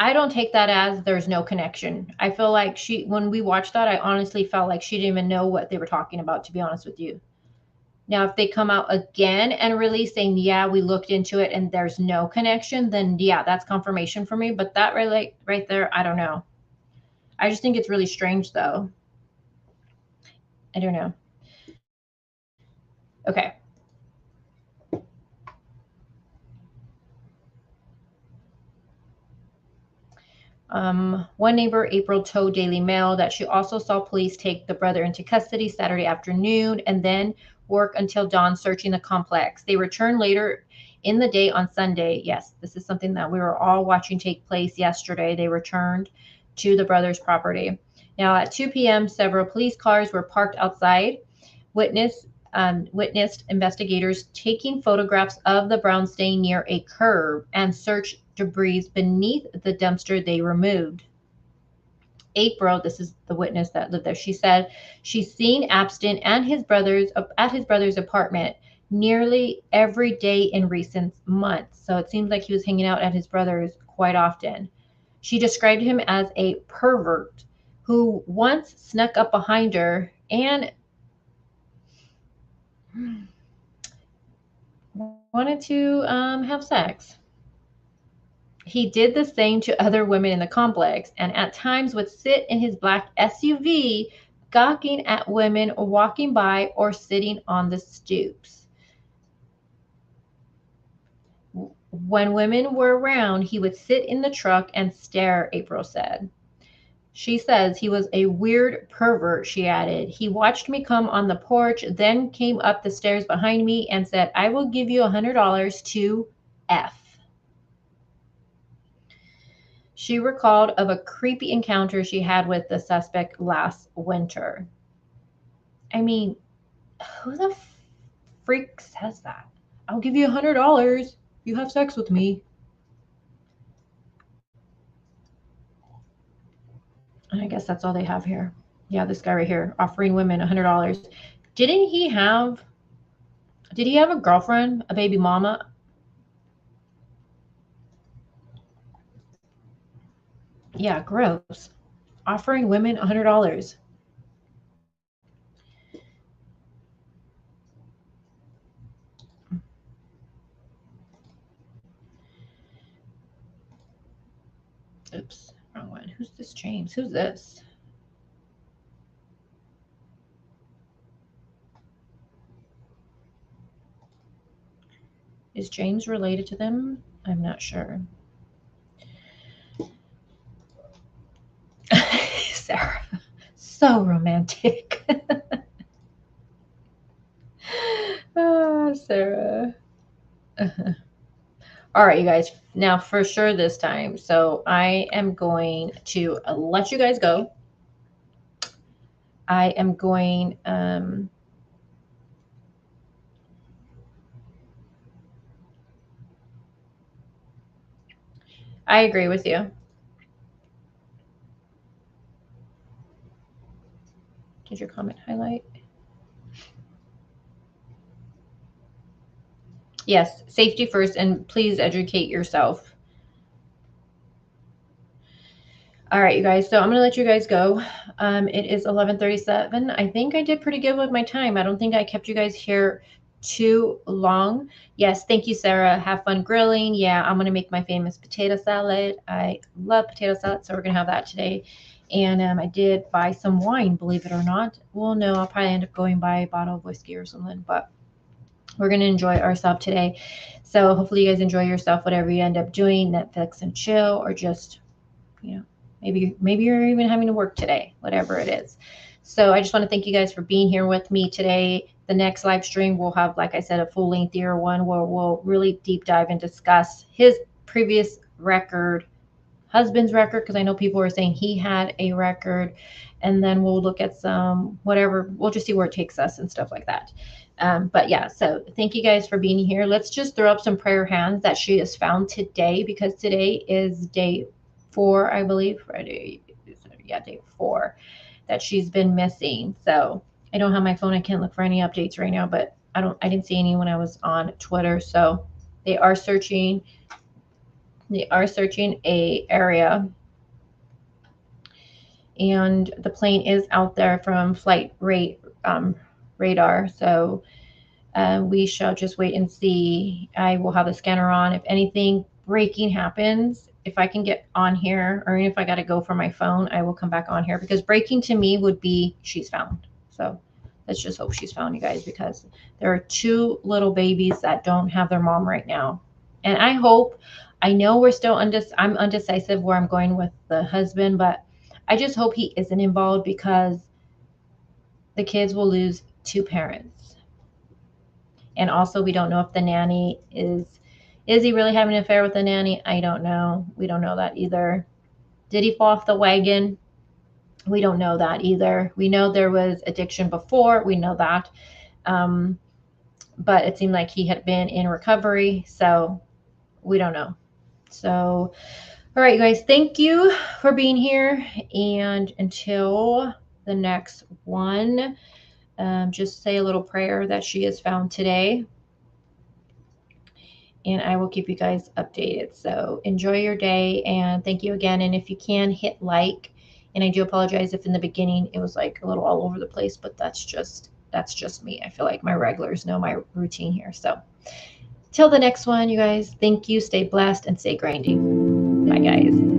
I don't take that as there's no connection. I feel like when we watched that, I honestly felt like she didn't even know what they were talking about, to be honest with you. Now, if they come out again and release saying, yeah, we looked into it and there's no connection, then yeah, that's confirmation for me. But that right there, I don't know. I just think it's really strange, though. I don't know. Okay. One neighbor, April, told Daily Mail that she also saw police take the brother into custody Saturday afternoon and then work until dawn searching the complex. They returned later in the day on Sunday. Yes, this is something that we were all watching take place yesterday. They returned to the brother's property. Now at 2 p.m., several police cars were parked outside. Witnessed investigators taking photographs of the brown stain near a curb and searched debris beneath the dumpster they removed. April, this is the witness that lived there, she said she's seen Abston and his brothers at his brother's apartment nearly every day in recent months. So it seems like he was hanging out at his brother's quite often. She described him as a pervert who once snuck up behind her and wanted to have sex. He did the same to other women in the complex and at times would sit in his black SUV gawking at women walking by or sitting on the stoops. When women were around, he would sit in the truck and stare, April said. She says he was a weird pervert, she added. He watched me come on the porch, then came up the stairs behind me and said, I will give you $100 to F. She recalled of a creepy encounter she had with the suspect last winter. I mean, who the freak says that? I'll give you $100 if you have sex with me. And I guess that's all they have here. Yeah, this guy right here offering women $100. Did he have a girlfriend, a baby mama? Yeah, gross. Offering women $100. Oops, wrong one. Who's this James? Who's this? Is James related to them? I'm not sure. Sarah, so romantic. Oh, Sarah. All right, you guys. Now, for sure this time. So I am going to let you guys go. I am going. I agree with you. Did your comment highlight? Yes, safety first, and please educate yourself. All right, you guys. So I'm going to let you guys go. It is 11:37. I think I did pretty good with my time. I don't think I kept you guys here too long. Yes, thank you, Sarah. Have fun grilling. Yeah, I'm gonna make my famous potato salad. I love potato salad, so we're gonna have that today. And I did buy some wine, believe it or not. Well, no, I'll probably end up going buy a bottle of whiskey or something, but we're gonna enjoy ourselves today. So hopefully you guys enjoy yourself, whatever you end up doing, Netflix and chill, or just, you know, maybe you're even having to work today, whatever it is. So I just want to thank you guys for being here with me today. The next live stream will have, like I said, a full lengthier one where we'll really deep dive and discuss his previous record, husband's record, because I know people were saying he had a record, and then we'll look at some whatever. We'll just see where it takes us and stuff like that. But yeah, so thank you guys for being here. Let's just throw up some prayer hands that she has found today, because today is day 4, I believe. Friday, yeah, day 4 that she's been missing. So I don't have my phone. I can't look for any updates right now, but I didn't see any when I was on Twitter. So they are searching. They are searching a area, and the plane is out there from flight radar. So we shall just wait and see. I will have the scanner on. If anything breaking happens, if I can get on here, or if I got to go for my phone, I will come back on here, because breaking to me would be she's found. So let's just hope she's found, you guys, because there are 2 little babies that don't have their mom right now. And I know we're still I'm undecisive where I'm going with the husband, but I just hope he isn't involved, because the kids will lose 2 parents. And also, we don't know if the nanny is he really having an affair with the nanny? I don't know. We don't know that either. Did he fall off the wagon? We don't know that either. We know there was addiction before. We know that. But it seemed like he had been in recovery. So we don't know. So, all right, you guys, thank you for being here. And until the next one, just say a little prayer that she has found today, and I will keep you guys updated. So enjoy your day, and thank you again. And if you can, hit like. And I do apologize if in the beginning it was like a little all over the place, but that's just me. I feel like my regulars know my routine here. So till the next one, you guys, thank you. Stay blessed and stay grinding. Bye, guys.